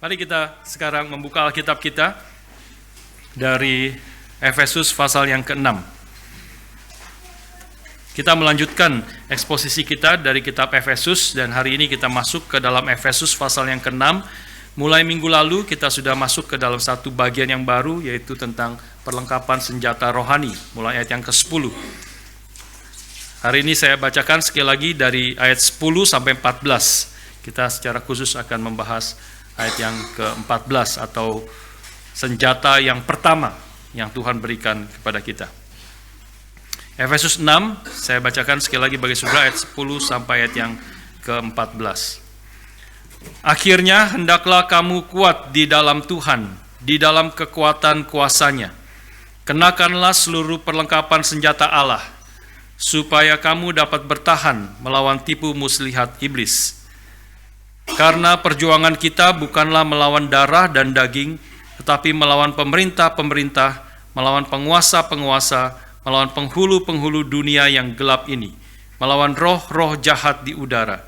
Mari kita sekarang membuka Alkitab kita dari Efesus pasal yang ke-6. Kita melanjutkan eksposisi kita dari kitab Efesus dan hari ini kita masuk ke dalam Efesus pasal yang ke-6. Mulai minggu lalu kita sudah masuk ke dalam satu bagian yang baru, yaitu tentang perlengkapan senjata rohani, mulai ayat yang ke-10. Hari ini saya bacakan sekali lagi dari ayat 10 sampai 14. Kita secara khusus akan membahas ayat yang ke-14 atau senjata yang pertama yang Tuhan berikan kepada kita. Efesus 6, saya bacakan sekali lagi bagi saudara ayat 10 sampai ayat yang ke-14. Akhirnya hendaklah kamu kuat di dalam Tuhan, di dalam kekuatan kuasa-Nya. Kenakanlah seluruh perlengkapan senjata Allah, supaya kamu dapat bertahan melawan tipu muslihat iblis. Karena perjuangan kita bukanlah melawan darah dan daging, tetapi melawan pemerintah-pemerintah, melawan penguasa-penguasa, melawan penghulu-penghulu dunia yang gelap ini, melawan roh-roh jahat di udara.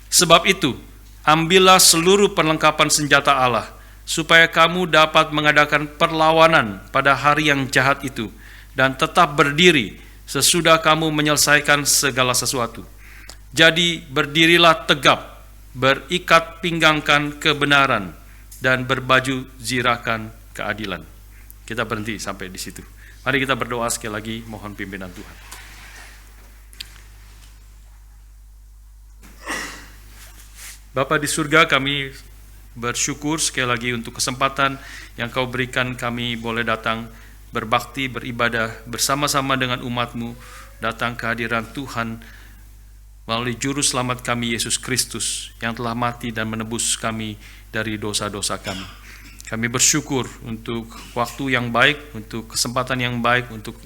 Sebab itu, ambillah seluruh perlengkapan senjata Allah, supaya kamu dapat mengadakan perlawanan pada hari yang jahat itu, dan tetap berdiri sesudah kamu menyelesaikan segala sesuatu. Jadi berdirilah tegap, berikat pinggangkan kebenaran, dan berbaju zirahkan keadilan. Kita berhenti sampai di situ. Mari kita berdoa sekali lagi, mohon pimpinan Tuhan. Bapa di surga, kami bersyukur sekali lagi untuk kesempatan yang Kau berikan kami boleh datang berbakti, beribadah bersama-sama dengan umat-Mu, datang ke hadiran Tuhan melalui juru selamat kami Yesus Kristus yang telah mati dan menebus kami dari dosa-dosa kami. Kami bersyukur untuk waktu yang baik, untuk kesempatan yang baik, untuk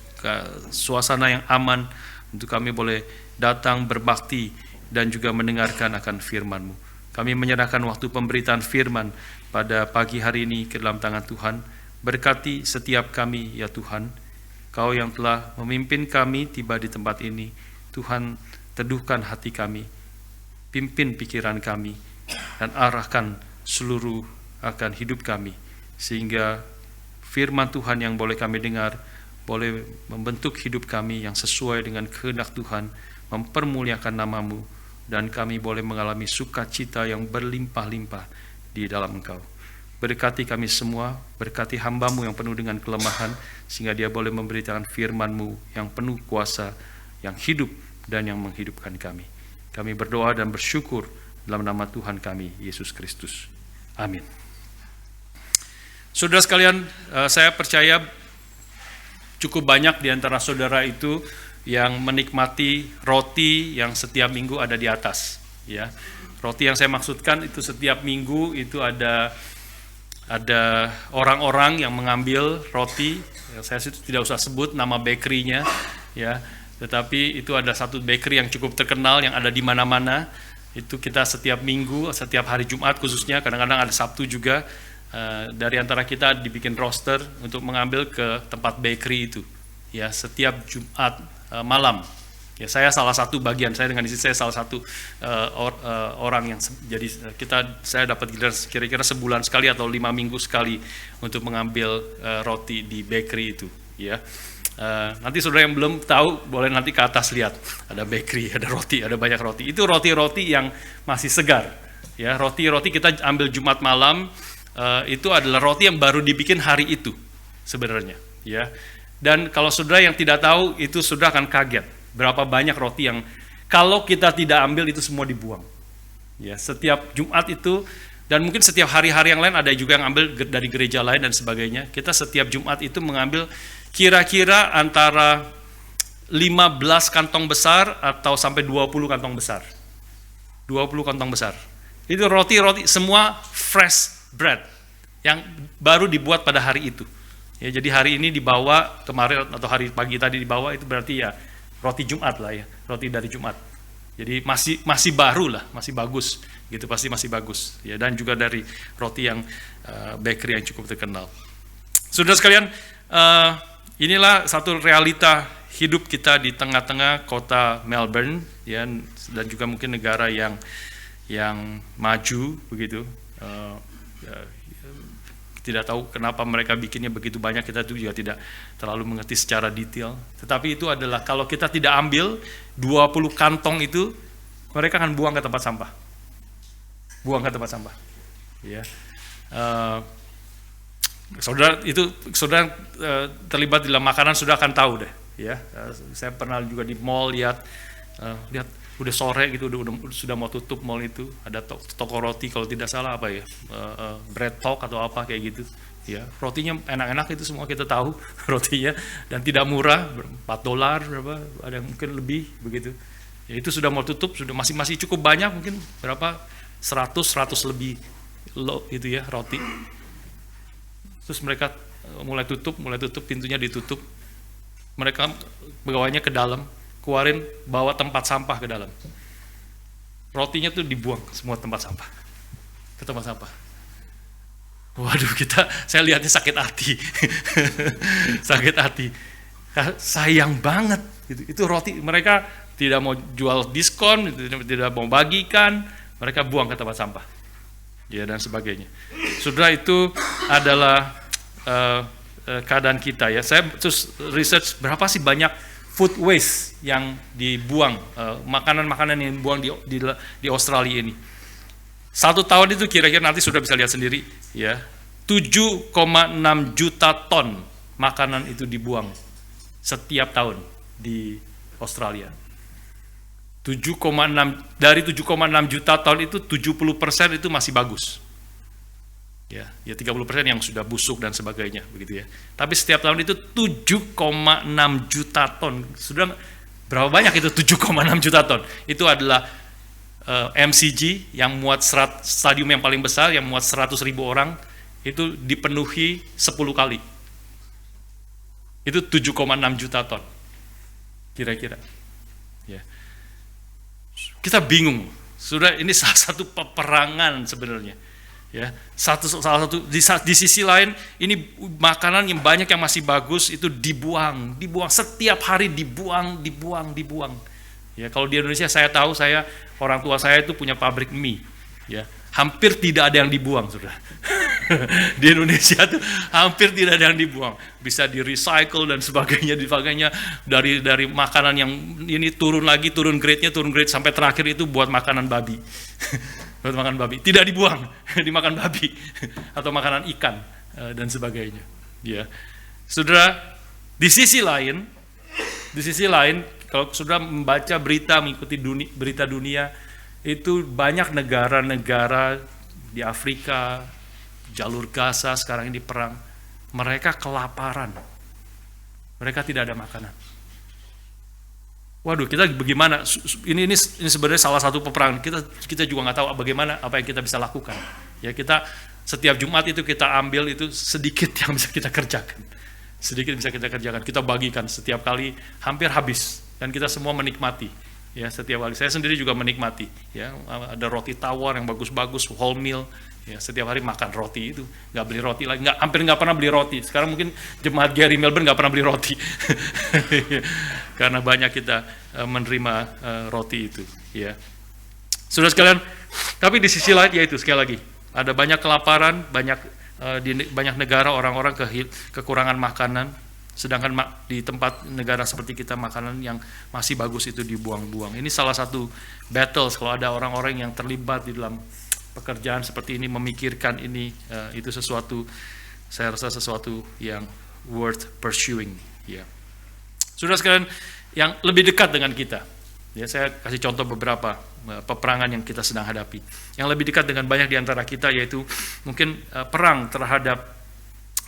suasana yang aman, untuk kami boleh datang berbakti dan juga mendengarkan akan firman-Mu. Kami menyerahkan waktu pemberitaan firman pada pagi hari ini ke dalam tangan Tuhan. Berkati setiap kami ya Tuhan, Kau yang telah memimpin kami tiba di tempat ini. Tuhan, teduhkan hati kami, pimpin pikiran kami, dan arahkan seluruh akan hidup kami, sehingga firman Tuhan yang boleh kami dengar boleh membentuk hidup kami yang sesuai dengan kehendak Tuhan, mempermuliakan nama-Mu, dan kami boleh mengalami sukacita yang berlimpah-limpah di dalam Engkau. Berkati kami semua, berkati hamba-Mu yang penuh dengan kelemahan, sehingga dia boleh memberitakan firman-Mu yang penuh kuasa, yang hidup dan yang menghidupkan kami. Kami berdoa dan bersyukur dalam nama Tuhan kami, Yesus Kristus. Amin. Saudara sekalian, saya percaya cukup banyak di antara saudara itu yang menikmati roti yang setiap minggu ada di atas. Ya, roti yang saya maksudkan itu setiap minggu itu ada orang-orang yang mengambil roti. Saya tidak usah sebut nama bakery-nya, ya. Tetapi itu ada satu bakery yang cukup terkenal yang ada di mana-mana. Itu kita setiap minggu, setiap hari Jumat khususnya, kadang-kadang ada Sabtu juga. Dari antara kita dibikin roster untuk mengambil ke tempat bakery itu, ya, setiap Jumat malam. Ya, saya salah satu bagian, saya dengan istri saya salah satu orang yang jadi saya dapat kira-kira sebulan sekali atau 5 minggu sekali untuk mengambil roti di bakery itu, ya. Nanti saudara yang belum tahu boleh nanti ke atas lihat, ada bakery, ada roti, ada banyak roti. Itu roti-roti yang masih segar, ya. Roti-roti kita ambil Jumat malam. Itu adalah roti yang baru dibikin hari itu sebenarnya, ya. Dan kalau saudara yang tidak tahu, itu saudara akan kaget berapa banyak roti yang kalau kita tidak ambil itu semua dibuang, ya. Setiap Jumat itu, dan mungkin setiap hari-hari yang lain ada juga yang ambil dari gereja lain dan sebagainya. Kita setiap Jumat itu mengambil kira-kira antara 15 kantong besar atau sampai 20 kantong besar. 20 kantong besar. Itu roti-roti semua fresh bread yang baru dibuat pada hari itu. Ya, jadi hari ini dibawa kemarin atau hari pagi tadi dibawa, itu berarti ya roti Jumat lah, ya, roti dari Jumat. Jadi masih baru lah, masih bagus gitu, pasti masih bagus. Ya, dan juga dari roti yang bakery yang cukup terkenal. Saudara sekalian, inilah satu realita hidup kita di tengah-tengah kota Melbourne, ya, dan juga mungkin negara yang maju begitu. tidak tahu kenapa mereka bikinnya begitu banyak, kita juga tidak terlalu mengerti secara detail. Tetapi itu adalah kalau kita tidak ambil 20 kantong itu, mereka akan buang ke tempat sampah. Buang ke tempat sampah. Ya. Saudara terlibat dalam makanan sudah akan tahu deh. Ya. Saya pernah juga di mall lihat udah sore gitu, sudah mau tutup mall itu, ada toko roti kalau tidak salah apa ya, bread talk atau apa kayak gitu ya, rotinya enak-enak itu semua kita tahu rotinya, dan tidak murah, $4 berapa, ada mungkin lebih begitu ya, itu sudah mau tutup, sudah masih cukup banyak, mungkin berapa 100 lebih itu ya roti, terus mereka mulai tutup, pintunya ditutup, mereka pegawainya ke dalam, keluarin, bawa tempat sampah ke dalam. Rotinya tuh dibuang semua tempat sampah. Ke tempat sampah. Waduh, saya lihatnya sakit hati. Sakit hati. Sayang banget. Itu roti, mereka tidak mau jual diskon, tidak mau bagikan, mereka buang ke tempat sampah. Ya, dan sebagainya. Saudara, itu adalah keadaan kita ya. Saya terus research berapa sih banyak food waste yang dibuang, makanan-makanan yang dibuang di Australia ini. 1 tahun itu kira-kira nanti sudah bisa lihat sendiri ya, 7,6 juta ton makanan itu dibuang setiap tahun di Australia. 7,6 dari 7,6 juta ton itu 70% itu masih bagus. Ya 30% yang sudah busuk dan sebagainya begitu ya. Tapi setiap tahun itu 7,6 juta ton. Sudah berapa banyak itu 7,6 juta ton? Itu adalah MCG yang muat stadium yang paling besar yang muat 100.000 orang, itu dipenuhi 10 kali. Itu 7,6 juta ton. Kira-kira. Ya. Kita bingung. Sudah, ini salah satu peperangan sebenarnya. Ya, salah satu di sisi lain ini makanan yang banyak yang masih bagus itu dibuang setiap hari, dibuang. Ya, kalau di Indonesia saya tahu, orang tua saya itu punya pabrik mie. Ya, hampir tidak ada yang dibuang, Saudara. Di Indonesia tuh hampir tidak ada yang dibuang, bisa di recycle dan sebagainya dari makanan yang ini turun grade-nya sampai terakhir itu buat makanan babi. Buat makan babi, tidak dibuang, dimakan babi atau makanan ikan dan sebagainya. Ya, Saudara, di sisi lain, kalau Saudara membaca berita, mengikuti berita dunia, itu banyak negara-negara di Afrika, jalur Gaza sekarang ini perang, mereka kelaparan, mereka tidak ada makanan. Waduh, kita bagaimana? Ini sebenarnya salah satu peperangan. Kita juga nggak tahu bagaimana apa yang kita bisa lakukan. Ya, kita setiap Jumat itu kita ambil itu sedikit yang bisa kita kerjakan. Kita bagikan setiap kali, hampir habis, dan kita semua menikmati. Ya, setiap kali. Saya sendiri juga menikmati. Ya, ada roti tawar yang bagus-bagus, wholemeal. Ya, setiap hari makan roti itu, nggak beli roti lagi, hampir nggak pernah beli roti. Sekarang mungkin jemaat Gary Melbourne nggak pernah beli roti, karena banyak kita menerima roti itu. Ya, saudara sekalian. Tapi di sisi lain, yaitu sekali lagi ada banyak kelaparan, di banyak negara orang-orang kekurangan makanan, sedangkan di tempat negara seperti kita makanan yang masih bagus itu dibuang-buang. Ini salah satu battles kalau ada orang-orang yang terlibat di dalam pekerjaan seperti ini, memikirkan ini, itu saya rasa sesuatu yang worth pursuing. Ya, saudara sekalian yang lebih dekat dengan kita, ya, saya kasih contoh beberapa peperangan yang kita sedang hadapi. Yang lebih dekat dengan banyak di antara kita, yaitu mungkin perang terhadap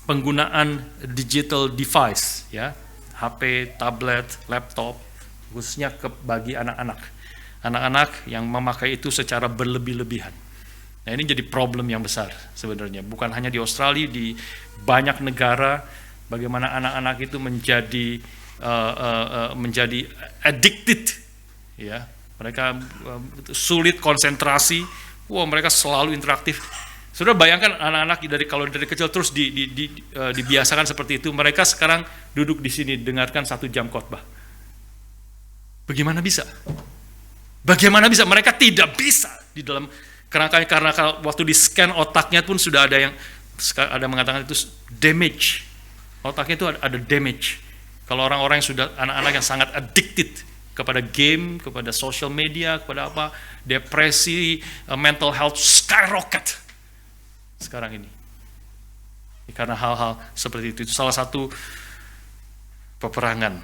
penggunaan digital device, ya, HP, tablet, laptop, khususnya bagi anak-anak yang memakai itu secara berlebih-lebihan. Nah, ini jadi problem yang besar sebenarnya, bukan hanya di Australia, di banyak negara, bagaimana anak-anak itu menjadi addicted, ya, mereka sulit konsentrasi, mereka selalu interaktif. Sudah bayangkan anak-anak kalau dari kecil terus dibiasakan seperti itu, mereka sekarang duduk di sini dengarkan 1 jam khotbah. Bagaimana bisa? Mereka tidak bisa di dalam Karena waktu di scan otaknya pun sudah ada mengatakan itu damage. Otaknya itu ada damage. Kalau orang-orang yang sudah, anak-anak yang sangat addicted kepada game, kepada social media, kepada apa, depresi, mental health skyrocket sekarang ini. Karena hal-hal seperti itu salah satu peperangan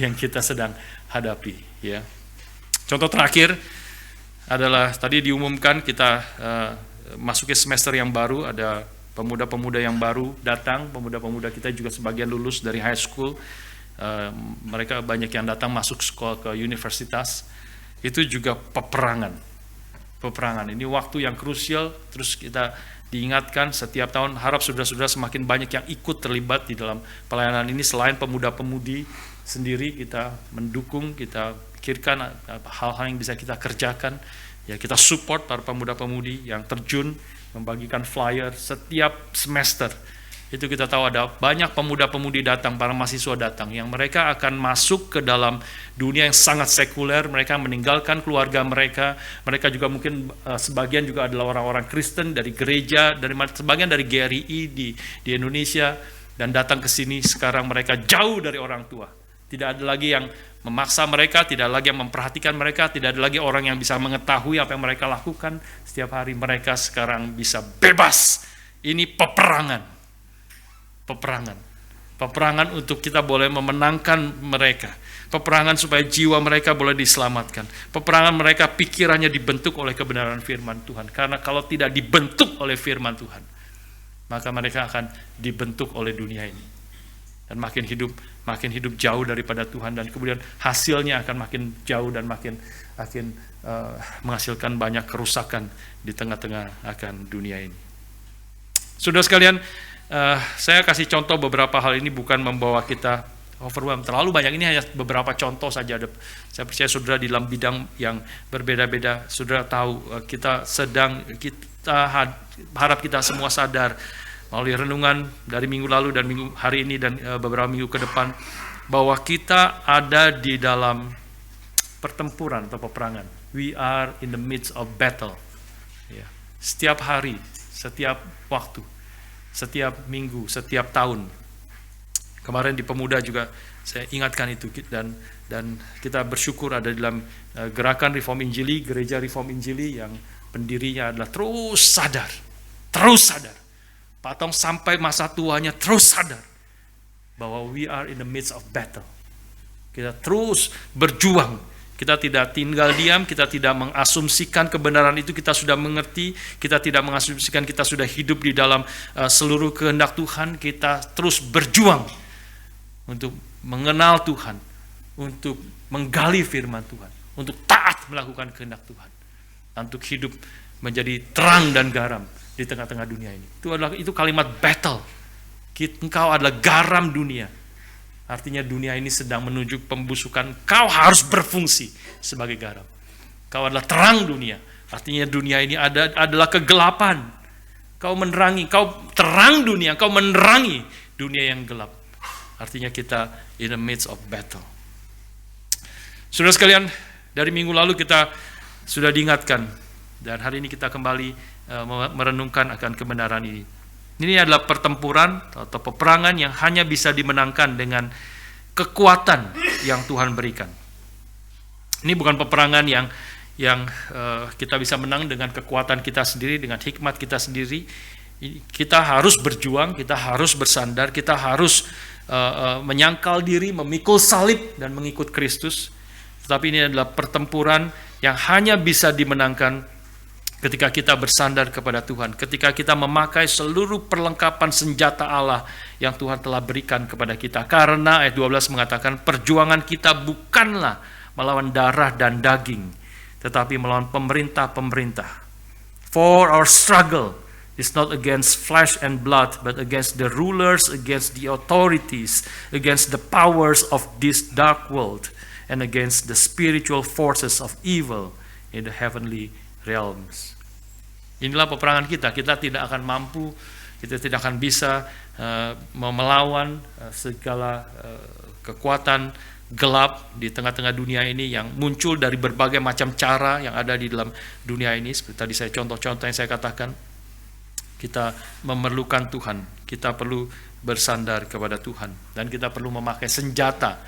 yang kita sedang hadapi, ya. Contoh terakhir adalah tadi diumumkan kita masuki semester yang baru, ada pemuda-pemuda yang baru datang, pemuda-pemuda kita juga sebagian lulus dari high school, mereka banyak yang datang masuk sekolah ke universitas. Itu juga peperangan. Ini waktu yang krusial, terus kita diingatkan setiap tahun, harap saudara-saudara semakin banyak yang ikut terlibat di dalam pelayanan ini. Selain pemuda-pemudi sendiri, kita mendukung, kita pikirkan hal-hal yang bisa kita kerjakan, ya kita support para pemuda-pemudi yang terjun membagikan flyer setiap semester. Itu kita tahu ada banyak pemuda-pemudi datang, para mahasiswa datang, yang mereka akan masuk ke dalam dunia yang sangat sekuler. Mereka meninggalkan keluarga mereka juga mungkin sebagian juga adalah orang-orang Kristen dari gereja, sebagian dari GRI di Indonesia, dan datang ke sini. Sekarang mereka jauh dari orang tua. Tidak ada lagi yang memaksa mereka, tidak ada lagi yang memperhatikan mereka, tidak ada lagi orang yang bisa mengetahui apa yang mereka lakukan. Setiap hari mereka sekarang bisa bebas. Ini peperangan untuk kita boleh memenangkan mereka, peperangan supaya jiwa mereka boleh diselamatkan, peperangan mereka pikirannya dibentuk oleh kebenaran firman Tuhan. Karena kalau tidak dibentuk oleh firman Tuhan, maka mereka akan dibentuk oleh dunia ini dan makin hidup jauh daripada Tuhan, dan kemudian hasilnya akan makin jauh dan makin menghasilkan banyak kerusakan di tengah-tengah akan dunia ini. Saudara sekalian, saya kasih contoh beberapa hal ini bukan membawa kita overwhelmed terlalu banyak, ini hanya beberapa contoh saja. Saya percaya saudara di dalam bidang yang berbeda-beda, saudara tahu kita harap kita semua sadar melalui renungan dari minggu lalu dan hari ini dan beberapa minggu ke depan, bahwa kita ada di dalam pertempuran atau peperangan. We are in the midst of battle. Ya. Setiap hari, setiap waktu, setiap minggu, setiap tahun. Kemarin di Pemuda juga saya ingatkan itu, dan kita bersyukur ada dalam gerakan Reform Injili, gereja Reform Injili yang pendirinya adalah terus sadar. Pak Tong sampai masa tuanya terus sadar bahwa we are in the midst of battle. Kita terus berjuang. Kita tidak tinggal diam, kita tidak mengasumsikan kebenaran itu kita sudah mengerti, kita tidak mengasumsikan kita sudah hidup di dalam seluruh kehendak Tuhan. Kita terus berjuang untuk mengenal Tuhan, untuk menggali firman Tuhan, untuk taat melakukan kehendak Tuhan, untuk hidup menjadi terang dan garam di tengah-tengah dunia ini. Itu kalimat battle. Engkau adalah garam dunia. Artinya dunia ini sedang menuju pembusukan. Kau harus berfungsi sebagai garam. Kau adalah terang dunia. Artinya dunia ini adalah kegelapan. Kau menerangi, kau terang dunia, kau menerangi dunia yang gelap. Artinya kita in the midst of battle. Saudara sekalian, dari minggu lalu kita sudah diingatkan, dan hari ini kita kembali merenungkan akan kebenaran ini. Ini adalah pertempuran atau peperangan yang hanya bisa dimenangkan dengan kekuatan yang Tuhan berikan. Ini bukan peperangan yang kita bisa menang dengan kekuatan kita sendiri, dengan hikmat kita sendiri. Kita harus berjuang, kita harus bersandar, kita harus menyangkal diri, memikul salib dan mengikut Kristus. Tetapi ini adalah pertempuran yang hanya bisa dimenangkan ketika kita bersandar kepada Tuhan, ketika kita memakai seluruh perlengkapan senjata Allah yang Tuhan telah berikan kepada kita. Karena ayat 12 mengatakan perjuangan kita bukanlah melawan darah dan daging, tetapi melawan pemerintah-pemerintah. For our struggle is not against flesh and blood, but against the rulers, against the authorities, against the powers of this dark world, and against the spiritual forces of evil in the heavenly realms. Inilah peperangan kita. Kita tidak akan mampu, kita tidak akan bisa melawan segala kekuatan gelap di tengah-tengah dunia ini yang muncul dari berbagai macam cara yang ada di dalam dunia ini. Seperti tadi saya contoh-contoh yang saya katakan, kita memerlukan Tuhan, kita perlu bersandar kepada Tuhan, dan kita perlu memakai senjata,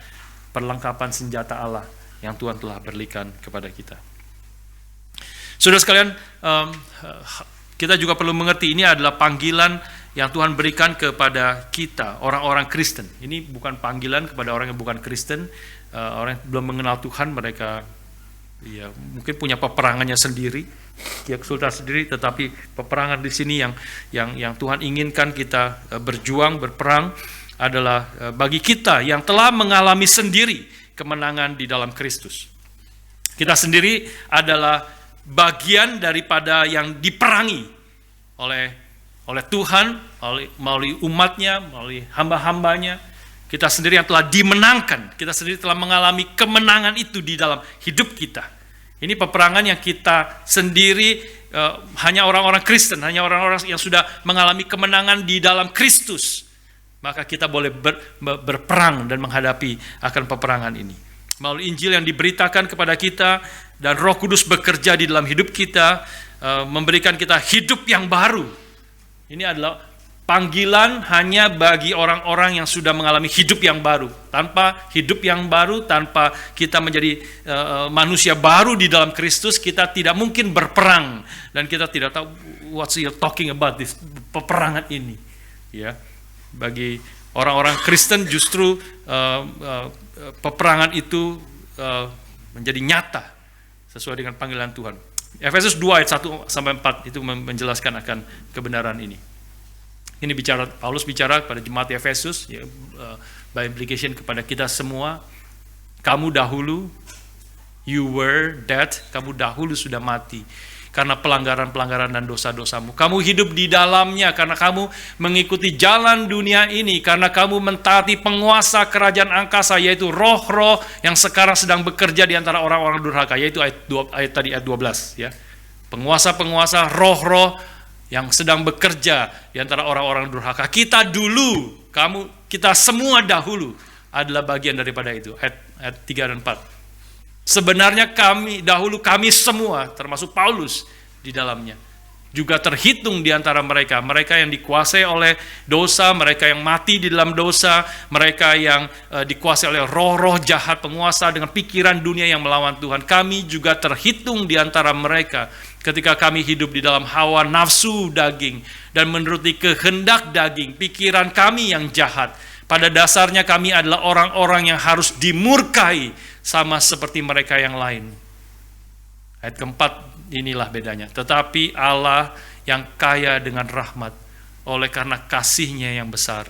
perlengkapan senjata Allah yang Tuhan telah berikan kepada kita. Saudara sekalian, kita juga perlu mengerti ini adalah panggilan yang Tuhan berikan kepada kita, orang-orang Kristen. Ini bukan panggilan kepada orang yang bukan Kristen, orang yang belum mengenal Tuhan. Mereka ya mungkin punya peperangannya sendiri, ya kesulitan sendiri, tetapi peperangan di sini yang Tuhan inginkan kita berjuang, berperang adalah bagi kita yang telah mengalami sendiri kemenangan di dalam Kristus. Kita sendiri adalah bagian daripada yang diperangi oleh Tuhan, melalui umatnya, melalui hamba-hambanya. Kita sendiri yang telah dimenangkan, kita sendiri telah mengalami kemenangan itu di dalam hidup kita. Ini peperangan yang kita sendiri, hanya orang-orang Kristen, hanya orang-orang yang sudah mengalami kemenangan di dalam Kristus, maka kita boleh berperang dan menghadapi akan peperangan ini. Melalui Injil yang diberitakan kepada kita, dan Roh Kudus bekerja di dalam hidup kita, memberikan kita hidup yang baru. Ini adalah panggilan hanya bagi orang-orang yang sudah mengalami hidup yang baru. Tanpa hidup yang baru, tanpa kita menjadi manusia baru di dalam Kristus, kita tidak mungkin berperang, dan kita tidak tahu what you're talking about, this peperangan ini. Ya, bagi orang-orang Kristen justru peperangan itu menjadi nyata sesuai dengan panggilan Tuhan. Efesus 2 ayat 1 sampai 4 itu menjelaskan akan kebenaran ini. Ini Paulus bicara pada jemaat Efesus, ya, by implication kepada kita semua. Kamu dahulu, you were dead, kamu dahulu sudah mati karena pelanggaran-pelanggaran dan dosa-dosamu. Kamu hidup di dalamnya karena kamu mengikuti jalan dunia ini, karena kamu mentaati penguasa kerajaan angkasa, yaitu roh-roh yang sekarang sedang bekerja di antara orang-orang durhaka, yaitu ayat 12, ya. Penguasa-penguasa, roh-roh yang sedang bekerja di antara orang-orang durhaka. Kita dulu, kita semua dahulu adalah bagian daripada itu. Ayat 3 dan 4. Sebenarnya kami semua, termasuk Paulus di dalamnya, juga terhitung di antara mereka yang dikuasai oleh dosa, mereka yang mati di dalam dosa, mereka yang dikuasai oleh roh-roh jahat, penguasa dengan pikiran dunia yang melawan Tuhan. Kami juga terhitung di antara mereka ketika kami hidup di dalam hawa nafsu daging dan menuruti kehendak daging, pikiran kami yang jahat. Pada dasarnya kami adalah orang-orang yang harus dimurkai sama seperti mereka yang lain. Ayat keempat, inilah bedanya. Tetapi Allah yang kaya dengan rahmat, oleh karena kasih-Nya yang besar,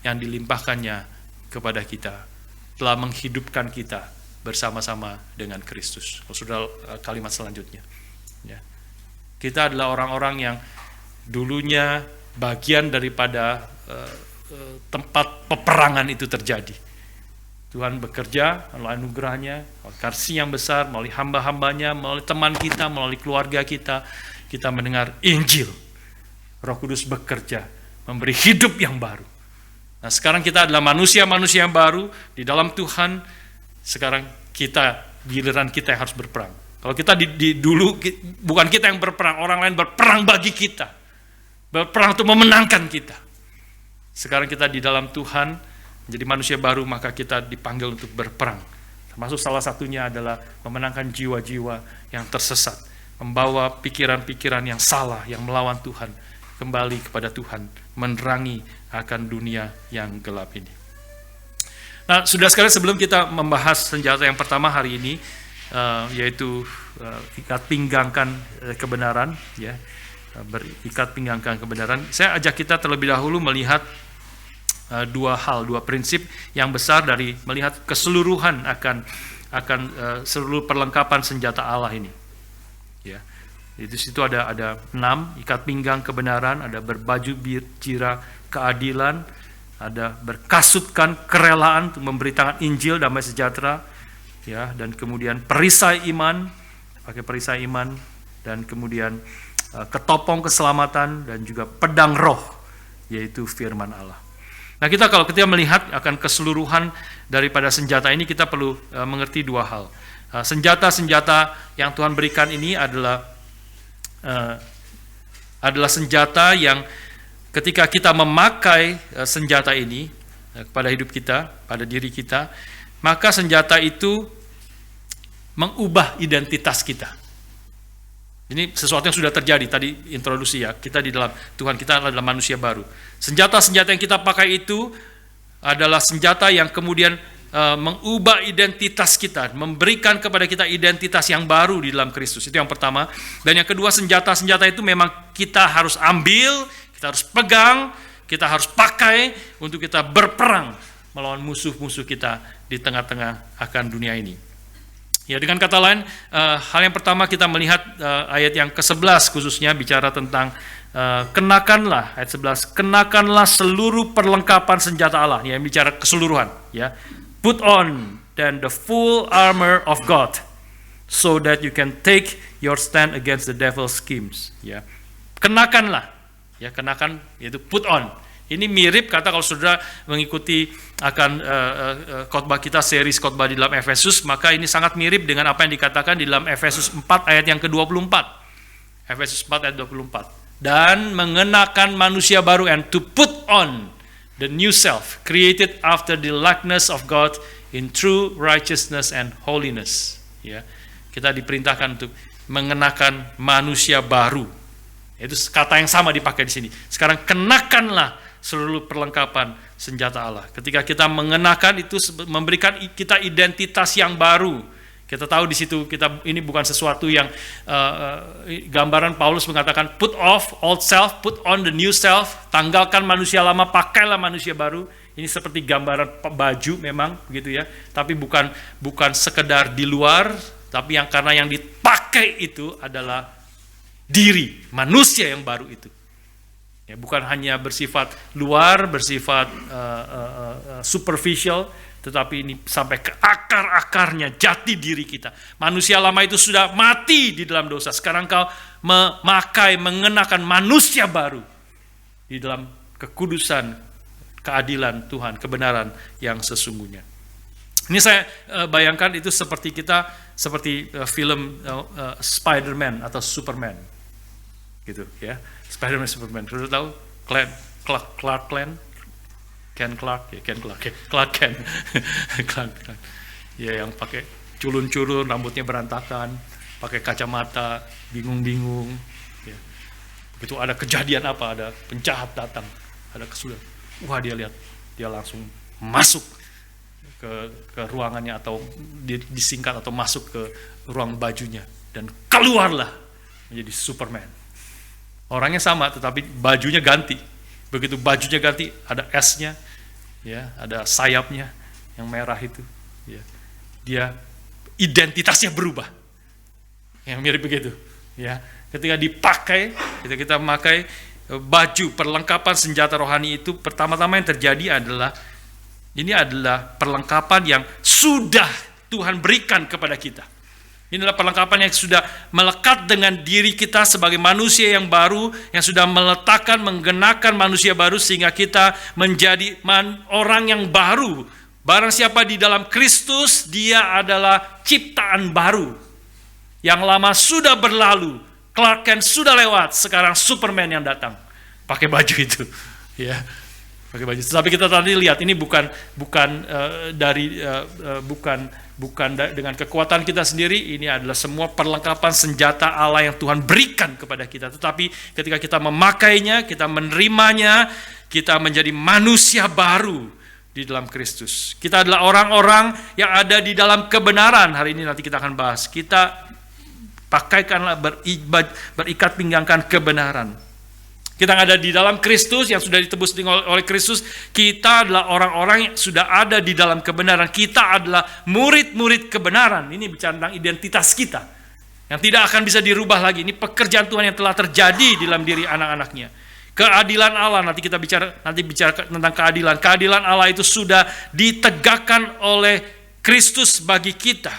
yang dilimpahkannya kepada kita, telah menghidupkan kita bersama-sama dengan Kristus. Sudah kalimat selanjutnya. Ya. Kita adalah orang-orang yang dulunya bagian daripada tempat peperangan itu terjadi. Tuhan bekerja melalui anugerahnya, melalui kasih yang besar, melalui hamba-hambanya, melalui teman kita, melalui keluarga kita mendengar Injil. Roh Kudus bekerja, memberi hidup yang baru. Nah, sekarang kita adalah manusia-manusia yang baru di dalam Tuhan. Sekarang giliran kita yang harus berperang. Kalau kita dulu bukan kita yang berperang, orang lain berperang bagi kita. Berperang untuk memenangkan kita. Sekarang kita di dalam Tuhan, menjadi manusia baru, maka kita dipanggil untuk berperang. Termasuk salah satunya adalah memenangkan jiwa-jiwa yang tersesat, membawa pikiran-pikiran yang salah, yang melawan Tuhan, kembali kepada Tuhan, menerangi akan dunia yang gelap ini. Nah, sudah sekali sebelum kita membahas senjata yang pertama hari ini, yaitu ikat pinggangkan kebenaran, ya, berikat pinggangkan kebenaran, saya ajak kita terlebih dahulu melihat dua prinsip yang besar dari melihat keseluruhan akan seluruh perlengkapan senjata Allah ini. Ya, di situ ada 6, ikat pinggang kebenaran, ada berbaju jira keadilan, ada berkasutkan kerelaan untuk memberitakan Injil damai sejahtera, ya, dan kemudian perisai iman, pakai perisai iman, dan kemudian ketopong keselamatan, dan juga pedang roh, yaitu firman Allah. Nah, kalau kita melihat akan keseluruhan daripada senjata ini, kita perlu mengerti dua hal. Senjata-senjata yang Tuhan berikan ini adalah senjata yang ketika kita memakai senjata ini kepada hidup kita, pada diri kita, maka senjata itu mengubah identitas kita. Ini sesuatu yang sudah terjadi, tadi introduksi ya, kita di dalam Tuhan, kita adalah manusia baru. Senjata-senjata yang kita pakai itu adalah senjata yang kemudian mengubah identitas kita, memberikan kepada kita identitas yang baru di dalam Kristus. Itu yang pertama. Dan yang kedua, senjata-senjata itu memang kita harus ambil, kita harus pegang, kita harus pakai untuk kita berperang melawan musuh-musuh kita di tengah-tengah akan dunia ini. Ya, dengan kata lain, hal yang pertama kita melihat ayat yang ke-11 khususnya bicara tentang kenakanlah, ayat 11, kenakanlah seluruh perlengkapan senjata Allah, yang bicara keseluruhan, ya. Put on then the full armor of God so that you can take your stand against the devil's schemes, ya. Kenakanlah, ya, kenakan yaitu put on. Ini mirip kata kalau saudara mengikuti akan khotbah kita, series khotbah di dalam Efesus, maka ini sangat mirip dengan apa yang dikatakan di dalam Efesus 4 ayat yang ke-24. Efesus 4 ayat 24. Dan mengenakan manusia baru, and to put on the new self, created after the likeness of God in true righteousness and holiness. Ya, kita diperintahkan untuk mengenakan manusia baru. Itu kata yang sama dipakai di sini. Sekarang kenakanlah seluruh perlengkapan senjata Allah. Ketika kita mengenakan itu memberikan kita identitas yang baru. Kita tahu di situ ini bukan sesuatu yang gambaran Paulus mengatakan put off old self, put on the new self, tanggalkan manusia lama, pakailah manusia baru. Ini seperti gambaran baju memang begitu ya, tapi bukan sekedar di luar, tapi karena yang dipakai itu adalah diri manusia yang baru itu. Ya, bukan hanya bersifat luar, bersifat superficial, tetapi ini sampai ke akar-akarnya, jati diri kita. Manusia lama itu sudah mati di dalam dosa. Sekarang kau mengenakan manusia baru di dalam kekudusan, keadilan Tuhan, kebenaran yang sesungguhnya. Ini saya bayangkan itu seperti film Spider-Man atau Superman, gitu ya. Spider-Man, Superman. Sudah tahu Clark Kent. Ya, yang pakai culun-culun, rambutnya berantakan, pakai kacamata, bingung-bingung. Ya. Begitu ada kejadian apa, ada penjahat datang, ada kesulitan. Wah, dia lihat, dia langsung masuk ke ruangannya atau disingkat atau masuk ke ruang bajunya dan keluarlah menjadi Superman. Orangnya sama, tetapi bajunya ganti. Begitu bajunya ganti, ada S-nya, ya, ada sayapnya yang merah itu. Ya. Dia identitasnya berubah. Yang mirip begitu. Ya. Ketika kita memakai baju perlengkapan senjata rohani itu, pertama-tama yang terjadi adalah ini adalah perlengkapan yang sudah Tuhan berikan kepada kita. Ini adalah perlengkapan yang sudah melekat dengan diri kita sebagai manusia yang baru, yang sudah meletakkan, menggenakan manusia baru sehingga kita menjadi orang yang baru. Barang siapa di dalam Kristus, dia adalah ciptaan baru. Yang lama sudah berlalu, Clark Kent sudah lewat, sekarang Superman yang datang. Pakai baju itu, ya. Pakai baju. Tapi kita tadi lihat ini bukan dengan kekuatan kita sendiri, ini adalah semua perlengkapan senjata Allah yang Tuhan berikan kepada kita. Tetapi ketika kita memakainya, kita menerimanya, kita menjadi manusia baru di dalam Kristus. Kita adalah orang-orang yang ada di dalam kebenaran. Hari ini nanti kita akan bahas. Kita pakaikanlah, berikat pinggangkan kebenaran. Kita ada di dalam Kristus, yang sudah ditebus oleh Kristus. Kita adalah orang-orang yang sudah ada di dalam kebenaran. Kita adalah murid-murid kebenaran. Ini bicara tentang identitas kita, yang tidak akan bisa dirubah lagi. Ini pekerjaan Tuhan yang telah terjadi di dalam diri anak-anaknya. Keadilan Allah, nanti bicara tentang keadilan. Keadilan Allah itu sudah ditegakkan oleh Kristus bagi kita.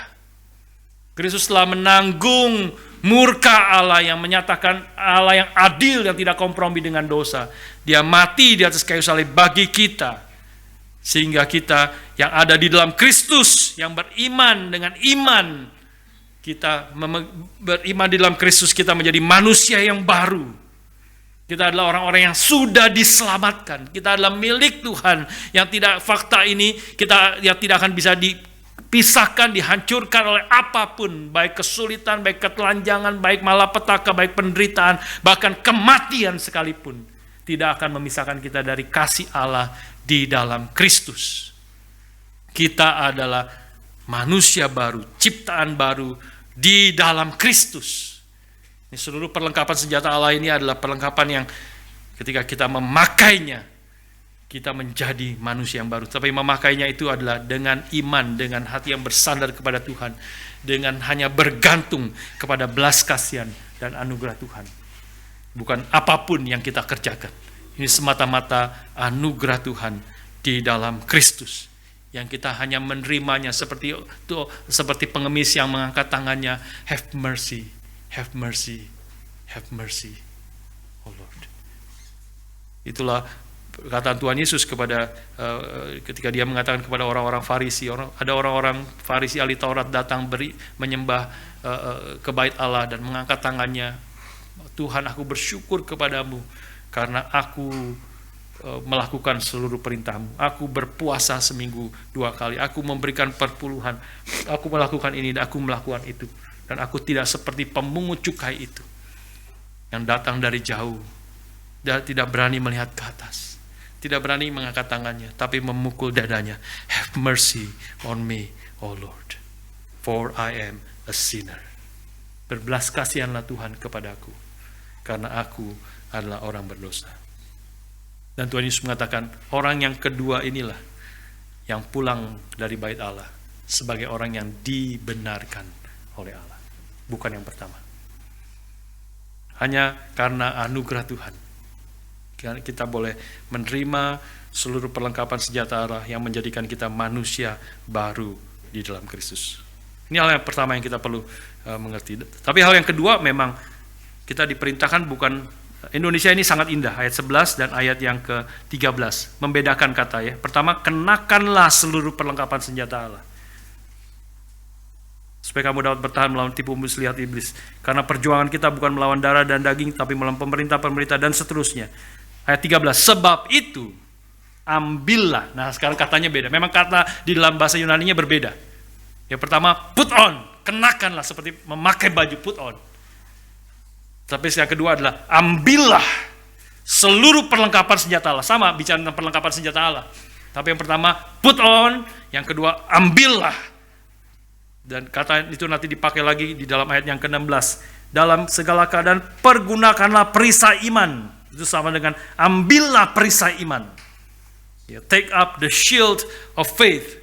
Kristus telah menanggung murka Allah yang menyatakan Allah yang adil, yang tidak kompromi dengan dosa. Dia mati di atas kayu salib bagi kita. Sehingga kita yang ada di dalam Kristus, yang beriman dengan iman, kita beriman di dalam Kristus, kita menjadi manusia yang baru. Kita adalah orang-orang yang sudah diselamatkan. Kita adalah milik Tuhan, yang tidak, fakta ini kita yang tidak akan bisa dipisahkan, dihancurkan oleh apapun, baik kesulitan, baik ketelanjangan, baik malapetaka, baik penderitaan, bahkan kematian sekalipun, tidak akan memisahkan kita dari kasih Allah di dalam Kristus. Kita adalah manusia baru, ciptaan baru di dalam Kristus. Ini seluruh perlengkapan senjata Allah ini adalah perlengkapan yang ketika kita memakainya, kita menjadi manusia yang baru. Tapi memakainya itu adalah dengan iman, dengan hati yang bersandar kepada Tuhan, dengan hanya bergantung kepada belas kasihan dan anugerah Tuhan. Bukan apapun yang kita kerjakan. Ini semata-mata anugerah Tuhan di dalam Kristus, yang kita hanya menerimanya seperti itu, seperti pengemis yang mengangkat tangannya, have mercy, have mercy, have mercy, oh Lord. Itulah perkataan Tuhan Yesus kepada ketika dia mengatakan kepada orang-orang Farisi. Ada orang-orang Farisi ahli Taurat datang menyembah ke bait Allah dan mengangkat tangannya, Tuhan, aku bersyukur kepadamu karena aku melakukan seluruh perintahmu. Aku berpuasa seminggu 2 kali. Aku memberikan perpuluhan. Aku melakukan ini dan aku melakukan itu. Dan aku tidak seperti pemungut cukai itu, yang datang dari jauh dan tidak berani melihat ke atas, tidak berani mengangkat tangannya, tapi memukul dadanya. Have mercy on me, O Lord, for I am a sinner. Berbelas kasihanlah Tuhan kepadaku, karena aku adalah orang berdosa. Dan Tuhan Yesus mengatakan, orang yang kedua inilah yang pulang dari bait Allah sebagai orang yang dibenarkan oleh Allah, bukan yang pertama. Hanya karena anugerah Tuhan kita boleh menerima seluruh perlengkapan senjata Allah yang menjadikan kita manusia baru di dalam Kristus. Ini hal yang pertama yang kita perlu mengerti. Tapi hal yang kedua, memang kita diperintahkan, bukan, Indonesia ini sangat indah, ayat 11 dan ayat yang ke-13 membedakan kata ya. Pertama, kenakanlah seluruh perlengkapan senjata Allah, supaya kamu dapat bertahan melawan tipu muslihat iblis. Karena perjuangan kita bukan melawan darah dan daging, tapi melawan pemerintah-pemerintah dan seterusnya. Ayat 13, sebab itu ambillah. Nah, sekarang katanya beda. Memang kata di dalam bahasa Yunani-nya berbeda. Yang pertama, put on, kenakanlah, seperti memakai baju, put on. Tapi yang kedua adalah ambillah seluruh perlengkapan senjata Allah. Sama, bicara tentang perlengkapan senjata Allah. Tapi yang pertama, put on, yang kedua, ambillah. Dan kata itu nanti dipakai lagi di dalam ayat yang ke-16. Dalam segala keadaan pergunakanlah perisai iman. Itu sama dengan ambillah perisai iman. Take up the shield of faith.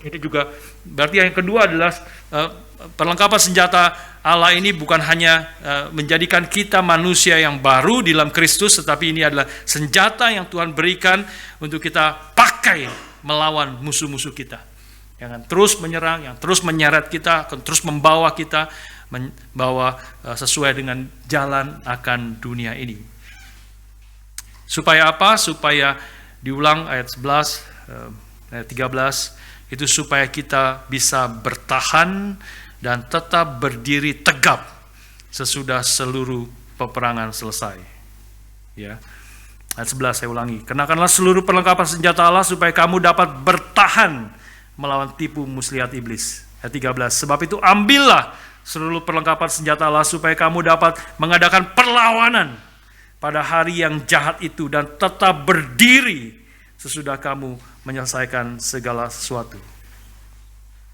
Ini juga berarti yang kedua adalah perlengkapan senjata Allah ini bukan hanya menjadikan kita manusia yang baru di dalam Kristus, tetapi ini adalah senjata yang Tuhan berikan untuk kita pakai melawan musuh-musuh kita. Yang terus menyerang, yang terus menyeret kita, akan terus membawa kita sesuai dengan jalan akan dunia ini. Supaya apa? Supaya diulang ayat 11, ayat 13, itu supaya kita bisa bertahan dan tetap berdiri tegap sesudah seluruh peperangan selesai. Ya. Ayat 11 saya ulangi. Kenakanlah seluruh perlengkapan senjata Allah supaya kamu dapat bertahan melawan tipu muslihat iblis. Ayat 13, sebab itu ambillah seluruh perlengkapan senjata Allah supaya kamu dapat mengadakan perlawanan pada hari yang jahat itu dan tetap berdiri sesudah kamu menyelesaikan segala sesuatu.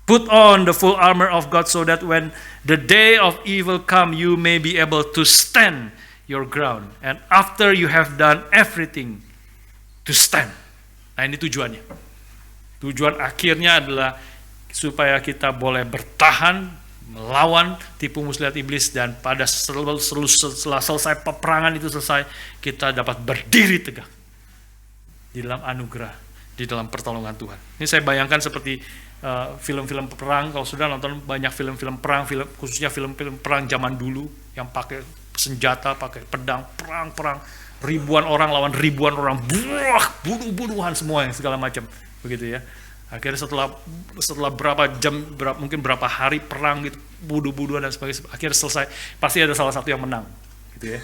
Put on the full armor of God so that when the day of evil come you may be able to stand your ground, and after you have done everything to stand. Nah, ini tujuannya. Tujuan akhirnya adalah supaya kita boleh bertahan melawan tipu muslihat iblis, dan pada setelah selesai peperangan itu selesai, kita dapat berdiri tegak di dalam anugerah, di dalam pertolongan Tuhan. Ini saya bayangkan seperti film-film perang. Kalau sudah nonton banyak film-film perang, khususnya film-film perang zaman dulu yang pakai senjata, pakai pedang, perang ribuan orang lawan ribuan orang, bunuh-bunuhan semua yang segala macam, begitu ya. Akhirnya setelah berapa jam, mungkin berapa hari perang gitu, bunuh-bunuhan dan sebagainya, akhirnya selesai, pasti ada salah satu yang menang, gitu ya.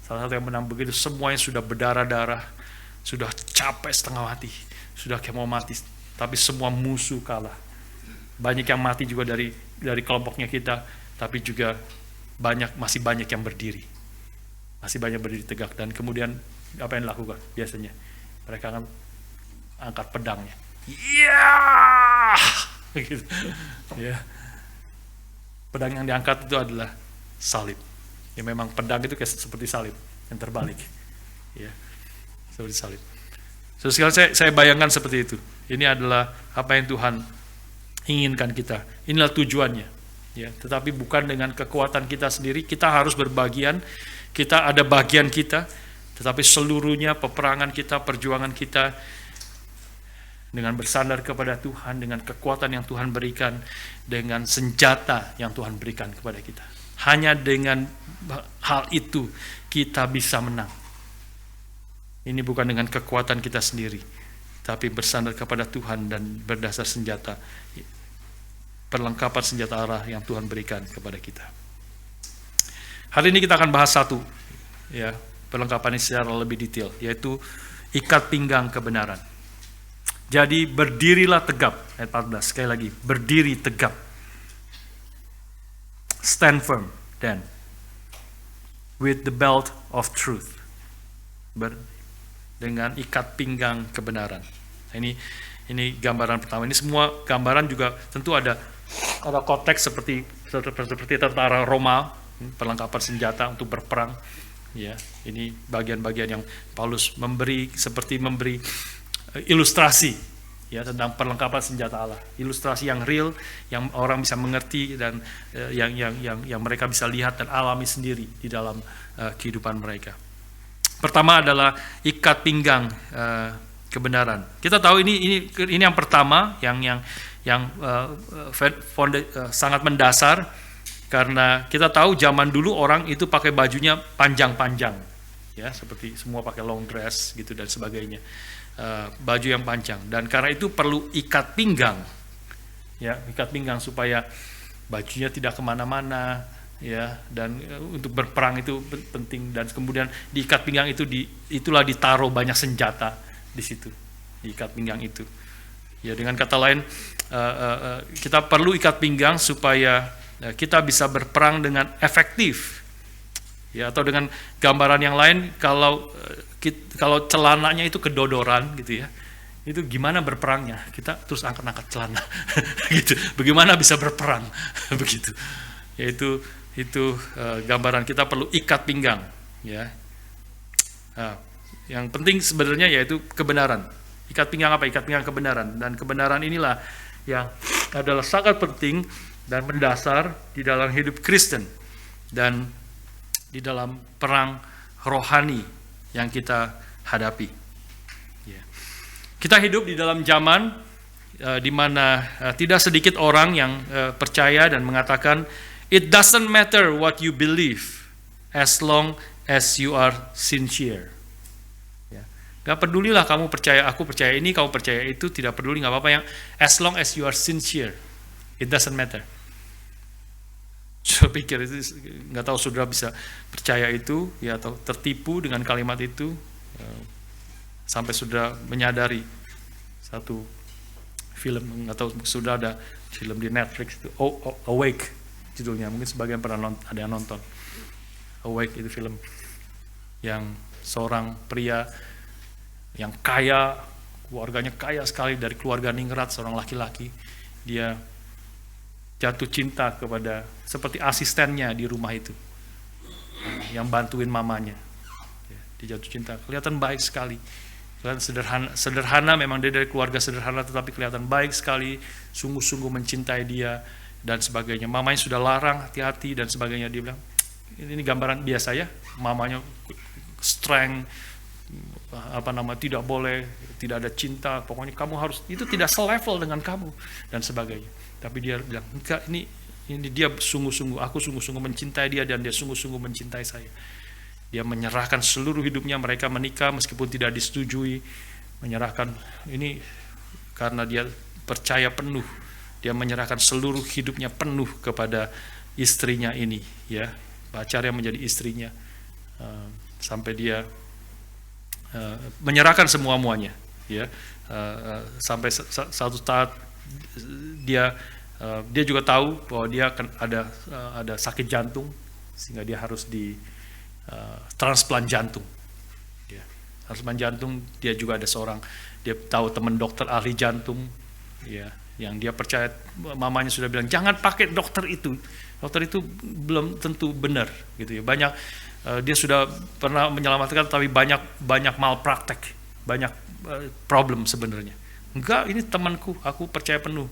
Salah satu yang menang, begitu semuanya sudah berdarah-darah, sudah capek setengah mati, sudah kayak mau mati, tapi semua musuh kalah. Banyak yang mati juga dari kelompoknya kita, tapi juga masih banyak yang berdiri. Masih banyak berdiri tegak. Dan kemudian apa yang dilakukan? Biasanya mereka akan angkat pedangnya. Gitu. Ya. Pedang yang diangkat itu adalah salib. Ya memang pedang itu kayak seperti salib yang terbalik. Ya. Seperti salib. So, sekarang saya bayangkan seperti itu. Ini adalah apa yang Tuhan inginkan kita. Inilah tujuannya. Ya, tetapi bukan dengan kekuatan kita sendiri. Kita harus berbagian. Kita ada bagian kita, tetapi seluruhnya peperangan kita, perjuangan kita dengan bersandar kepada Tuhan, dengan kekuatan yang Tuhan berikan, dengan senjata yang Tuhan berikan kepada kita. Hanya dengan hal itu kita bisa menang. Ini bukan dengan kekuatan kita sendiri, tapi bersandar kepada Tuhan dan berdasar senjata, perlengkapan senjata Allah yang Tuhan berikan kepada kita. Hari ini kita akan bahas satu, ya, perlengkapan ini secara lebih detail, yaitu ikat pinggang kebenaran. Jadi berdirilah tegap, ayat 14, sekali lagi, berdiri tegap. Stand firm, then, with the belt of truth. Dengan ikat pinggang kebenaran. Ini gambaran pertama. Ini semua gambaran juga tentu ada konteks seperti tentara Roma, perlengkapan senjata untuk berperang. Ya, ini bagian-bagian yang Paulus memberi ilustrasi, ya, tentang perlengkapan senjata Allah. Ilustrasi yang real, yang orang bisa mengerti dan yang mereka bisa lihat dan alami sendiri di dalam kehidupan mereka. Pertama adalah ikat pinggang kebenaran. Kita tahu ini yang pertama, yang sangat mendasar. Karena kita tahu zaman dulu orang itu pakai bajunya panjang-panjang, ya, seperti semua pakai long dress gitu dan sebagainya, baju yang panjang. Dan karena itu perlu ikat pinggang, ya, ikat pinggang supaya bajunya tidak kemana-mana, ya, dan untuk berperang itu penting. Dan kemudian di ikat pinggang itulah ditaruh banyak senjata di situ, di ikat pinggang itu. Ya, dengan kata lain, kita perlu ikat pinggang supaya kita bisa berperang dengan efektif, ya, atau dengan gambaran yang lain, kalau celananya itu kedodoran gitu ya, itu gimana berperangnya? Kita terus angkat-angkat celana gitu. Bagaimana bisa berperang begitu? Yaitu gambaran kita perlu ikat pinggang, ya. Yang penting sebenarnya yaitu kebenaran. Ikat pinggang apa? Ikat pinggang kebenaran. Dan kebenaran inilah yang adalah sangat penting dan mendasar di dalam hidup Kristen dan di dalam perang rohani yang kita hadapi. Kita hidup di dalam zaman di mana tidak sedikit orang yang percaya dan mengatakan, it doesn't matter what you believe as long as you are sincere. Gak pedulilah kamu percaya, aku percaya ini, kamu percaya itu, tidak peduli, gak apa-apa, yang as long as you are sincere, it doesn't matter. Saya pikir itu, nggak tahu saudara bisa percaya itu, ya, atau tertipu dengan kalimat itu, sampai saudara menyadari satu film, nggak tahu saudara ada film di Netflix itu, Awake judulnya, mungkin sebagian pernah ada yang nonton. Awake itu film yang seorang pria yang kaya, keluarganya kaya sekali, dari keluarga ningrat, seorang laki-laki, dia jatuh cinta kepada seperti asistennya di rumah itu, yang bantuin mamanya. Dia jatuh cinta, kelihatan baik sekali, kelihatan sederhana, memang dia dari keluarga sederhana, tetapi kelihatan baik sekali, sungguh-sungguh mencintai dia dan sebagainya. Mamanya sudah larang, hati-hati dan sebagainya. Dia bilang, ini gambaran biasa ya, mamanya strength, tidak boleh, tidak ada cinta, pokoknya kamu harus, itu tidak selevel dengan kamu dan sebagainya. Tapi dia bilang, enggak, ini dia sungguh-sungguh, aku sungguh-sungguh mencintai dia dan dia sungguh-sungguh mencintai saya. Dia menyerahkan seluruh hidupnya, mereka menikah meskipun tidak disetujui, menyerahkan ini karena dia percaya penuh. Dia menyerahkan seluruh hidupnya penuh kepada istrinya ini, ya, pacar yang menjadi istrinya, sampai dia menyerahkan semua-muanya, ya, sampai satu saat dia juga tahu bahwa dia akan ada sakit jantung, sehingga dia harus di transplant jantung, ya. Transplant jantung, dia juga ada dia tahu teman dokter ahli jantung, ya, yang dia percaya, mamanya sudah bilang jangan pakai dokter itu belum tentu benar, gitu ya. Banyak dia sudah pernah menyelamatkan, tapi banyak malpraktek, banyak problem sebenarnya. Enggak, ini temanku, aku percaya penuh,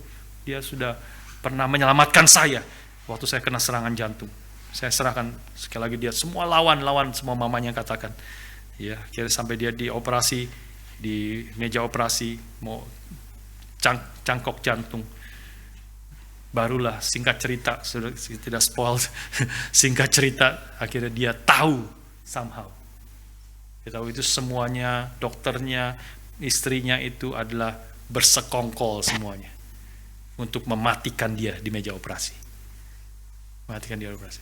dia sudah pernah menyelamatkan saya waktu saya kena serangan jantung. Saya serahkan sekali lagi dia semua lawan semua mamanya katakan, ya, kira sampai dia dioperasi di meja operasi mau cangkok jantung. Barulah singkat cerita, sudah tidak spoil, singkat cerita akhirnya dia tahu somehow. Dia tahu itu semuanya, dokternya, istrinya itu adalah bersekongkol semuanya untuk mematikan dia di meja operasi. Mematikan dia di operasi.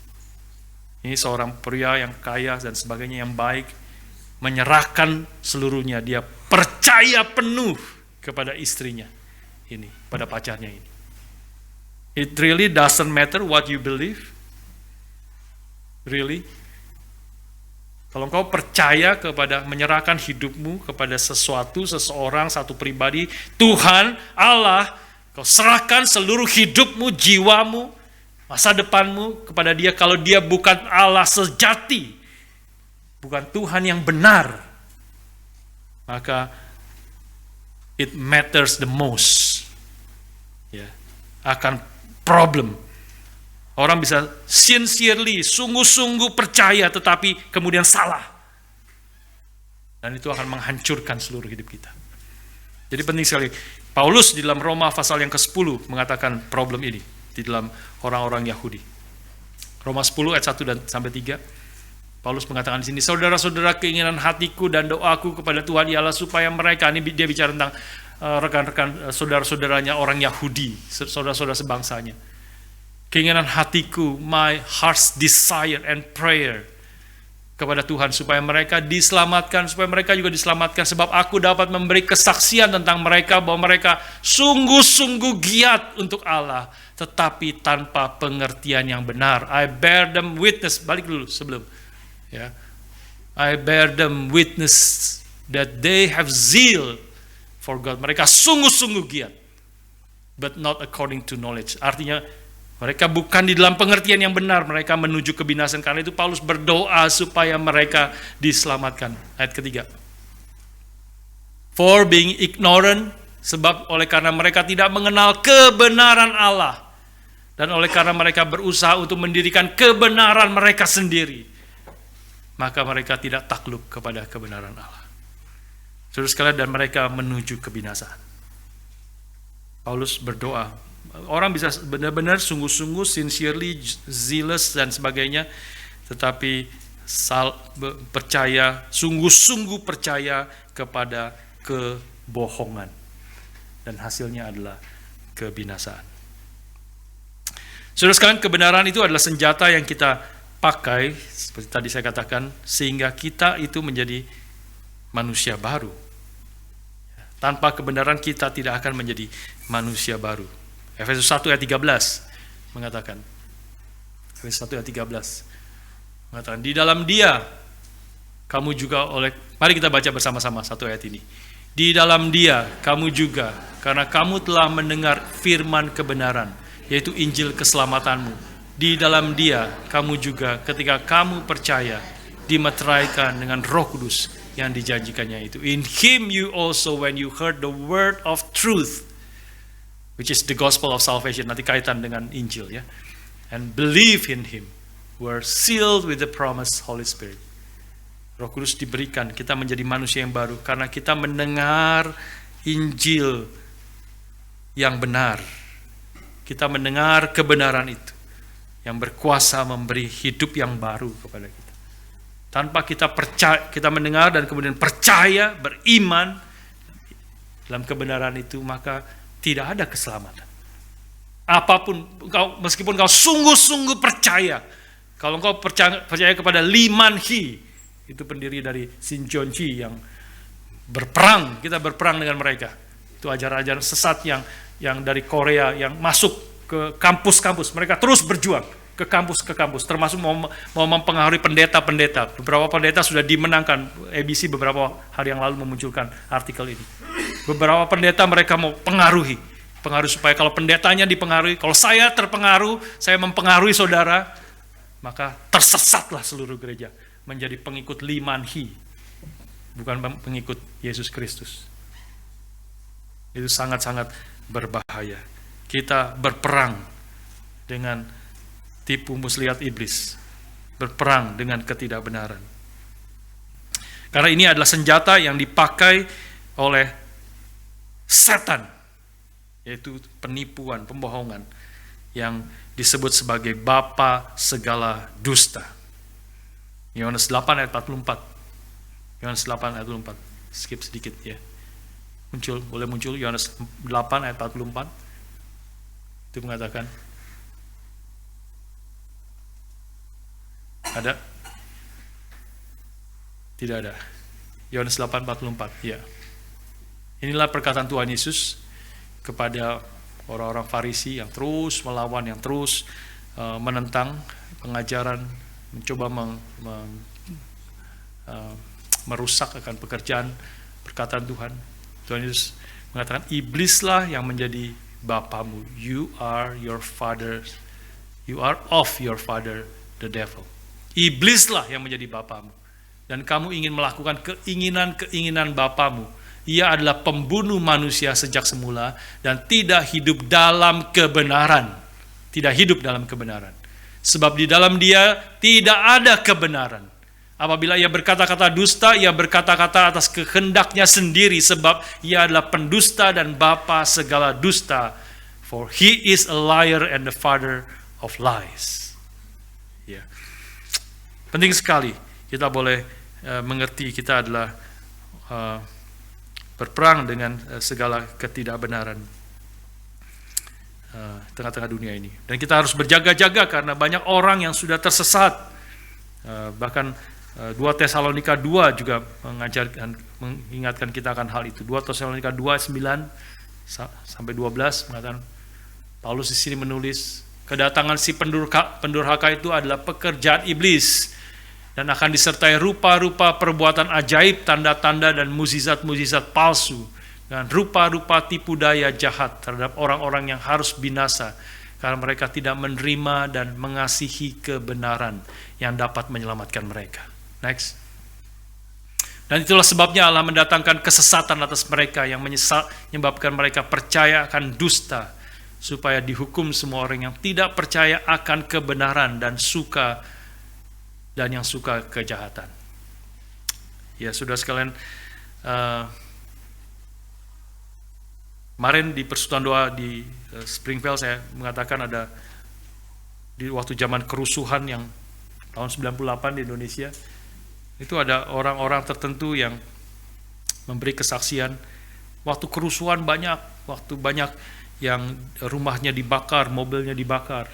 Ini seorang pria yang kaya dan sebagainya, yang baik, menyerahkan seluruhnya. Dia percaya penuh kepada istrinya ini, pada pacarnya ini. It really doesn't matter what you believe. Really. Kalau engkau percaya kepada, menyerahkan hidupmu kepada seseorang, satu pribadi, Tuhan, Allah, kau serahkan seluruh hidupmu, jiwamu, masa depanmu kepada dia. Kalau dia bukan Allah sejati, bukan Tuhan yang benar, maka it matters the most, ya, akan problem. Orang bisa sincerely, sungguh-sungguh percaya, tetapi kemudian salah, dan itu akan menghancurkan seluruh hidup kita. Jadi penting sekali. Paulus di dalam Roma pasal yang ke-10 mengatakan problem ini di dalam orang-orang Yahudi. Roma 10 ayat 1 dan sampai 3. Paulus mengatakan di sini, saudara-saudara, keinginan hatiku dan doaku kepada Tuhan ialah supaya mereka, ini dia bicara tentang rekan-rekan saudara-saudaranya orang Yahudi, saudara-saudara sebangsanya. Keinginan hatiku, my heart's desire and prayer kepada Tuhan, supaya mereka diselamatkan, supaya mereka juga diselamatkan, sebab aku dapat memberi kesaksian tentang mereka bahwa mereka sungguh-sungguh giat untuk Allah, tetapi tanpa pengertian yang benar. I bear them witness, balik dulu sebelum, ya. I bear them witness that they have zeal for God. Mereka sungguh-sungguh giat, but not according to knowledge. Artinya mereka bukan di dalam pengertian yang benar, mereka menuju kebinasaan. Karena itu Paulus berdoa supaya mereka diselamatkan. Ayat ketiga. For being ignorant, sebab oleh karena mereka tidak mengenal kebenaran Allah, dan oleh karena mereka berusaha untuk mendirikan kebenaran mereka sendiri, maka mereka tidak takluk kepada kebenaran Allah. Saudara sekalian, dan mereka menuju kebinasaan. Paulus berdoa, orang bisa benar-benar sungguh-sungguh, sincerely, zealous dan sebagainya, tetapi percaya, sungguh-sungguh percaya kepada kebohongan, dan hasilnya adalah kebinasaan. Saudara sekalian, kebenaran itu adalah senjata yang kita pakai, seperti tadi saya katakan, sehingga kita itu menjadi manusia baru. Tanpa kebenaran kita tidak akan menjadi manusia baru. Efesus 1 ayat 13 mengatakan, Efesus 1 ayat 13 mengatakan, di dalam dia kamu juga mari kita baca bersama-sama satu ayat ini. Di dalam dia kamu juga, karena kamu telah mendengar firman kebenaran, yaitu Injil keselamatanmu. Di dalam dia kamu juga, ketika kamu percaya, dimeteraikan dengan Roh Kudus yang dijanjikannya itu. In him you also, when you heard the word of truth, which is the gospel of salvation, nanti kaitan dengan Injil, ya, and believe in him, were sealed with the promised Holy Spirit. Roh Kudus diberikan, kita menjadi manusia yang baru karena kita mendengar Injil yang benar. Kita mendengar kebenaran itu yang berkuasa memberi hidup yang baru kepada kita. tanpa kita percaya, kita mendengar dan kemudian percaya, beriman dalam kebenaran itu, maka tidak ada keselamatan. Apapun, meskipun kau sungguh-sungguh percaya, kalau engkau percaya kepada Lee Man-hee, itu pendiri dari Shincheonji yang berperang, kita berperang dengan mereka. Itu ajaran-ajaran sesat yang dari Korea yang masuk ke kampus-kampus. Mereka terus berjuang ke kampus, termasuk mau mempengaruhi pendeta-pendeta. Beberapa pendeta sudah dimenangkan. ABC beberapa hari yang lalu memunculkan artikel ini. Beberapa pendeta mereka mau pengaruh supaya kalau pendetanya dipengaruhi, kalau saya terpengaruh, saya mempengaruhi saudara, maka tersesatlah seluruh gereja menjadi pengikut Lee Man-hee, bukan pengikut Yesus Kristus. Itu sangat-sangat berbahaya. Kita berperang dengan tipu muslihat iblis, berperang dengan ketidakbenaran. Karena ini adalah senjata yang dipakai oleh setan, yaitu penipuan, pembohongan, yang disebut sebagai bapa segala dusta. Yohanes 8 ayat 44. Yohanes 8 ayat 44. Skip sedikit ya. Boleh muncul Yohanes 8 ayat 44. Itu mengatakan, ada? Tidak ada. Yohanes 8:44, ya. Inilah perkataan Tuhan Yesus kepada orang-orang Farisi yang terus melawan, yang terus menentang pengajaran, mencoba merusak akan pekerjaan perkataan Tuhan. Tuhan Yesus mengatakan, iblislah yang menjadi bapamu. You are of your father the devil. Iblislah yang menjadi bapamu. Dan kamu ingin melakukan keinginan-keinginan bapamu. Ia adalah pembunuh manusia sejak semula dan tidak hidup dalam kebenaran. Tidak hidup dalam kebenaran. Sebab di dalam dia tidak ada kebenaran. Apabila ia berkata-kata dusta, ia berkata-kata atas kehendaknya sendiri, sebab ia adalah pendusta dan bapa segala dusta. For he is a liar and the father of lies. Ya. Penting sekali kita boleh mengerti kita adalah berperang dengan segala ketidakbenaran tengah-tengah dunia ini. Dan kita harus berjaga-jaga karena banyak orang yang sudah tersesat. Bahkan 2 Tesalonika 2 juga mengingatkan kita akan hal itu. 2 Tesalonika 2 9 sampai 12 mengatakan, Paulus di sini menulis, kedatangan si pendurhaka itu adalah pekerjaan iblis dan akan disertai rupa-rupa perbuatan ajaib, tanda-tanda dan mukjizat-mukjizat palsu dan rupa-rupa tipu daya jahat terhadap orang-orang yang harus binasa karena mereka tidak menerima dan mengasihi kebenaran yang dapat menyelamatkan mereka. Next. Dan itulah sebabnya Allah mendatangkan kesesatan atas mereka yang menyebabkan mereka percaya akan dusta, supaya dihukum semua orang yang tidak percaya akan kebenaran dan yang suka kejahatan. Ya, sudah sekalian, kemarin di persekutuan doa di Springfield saya mengatakan ada di waktu zaman kerusuhan yang tahun 98 di Indonesia, itu ada orang-orang tertentu yang memberi kesaksian waktu kerusuhan waktu banyak yang rumahnya dibakar, mobilnya dibakar.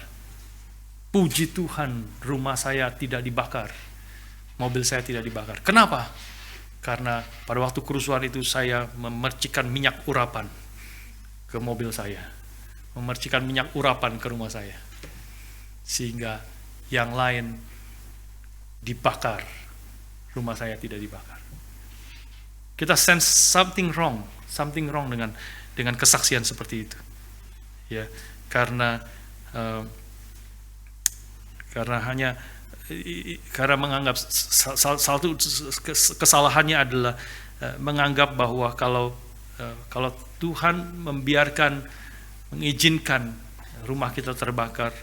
Puji Tuhan, rumah saya tidak dibakar, mobil saya tidak dibakar. Kenapa? Karena pada waktu kerusuhan itu saya memercikan minyak urapan ke mobil saya, memercikan minyak urapan ke rumah saya, sehingga yang lain dibakar, rumah saya tidak dibakar. Kita sense something wrong dengan kesaksian seperti itu, ya, karena menganggap satu kesalahannya adalah menganggap bahwa kalau Tuhan mengizinkan rumah kita terbakar,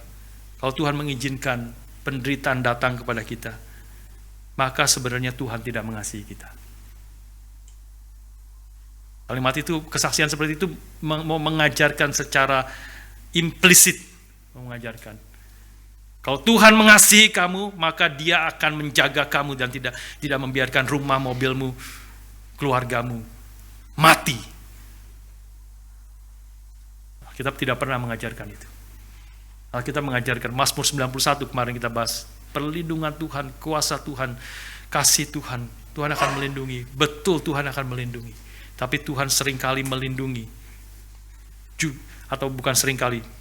kalau Tuhan mengizinkan penderitaan datang kepada kita, maka sebenarnya Tuhan tidak mengasihi kita. Kalimat itu, kesaksian seperti itu mau mengajarkan secara implisit, mengajarkan Kalau Tuhan mengasihi kamu, maka Dia akan menjaga kamu dan tidak membiarkan rumah, mobilmu, keluargamu mati. Kita tidak pernah mengajarkan itu. Kita mengajarkan Mazmur 91 kemarin kita bahas. Perlindungan Tuhan, kuasa Tuhan, kasih Tuhan. Tuhan akan melindungi. Betul Tuhan akan melindungi. Tapi Tuhan seringkali melindungi. Atau bukan seringkali.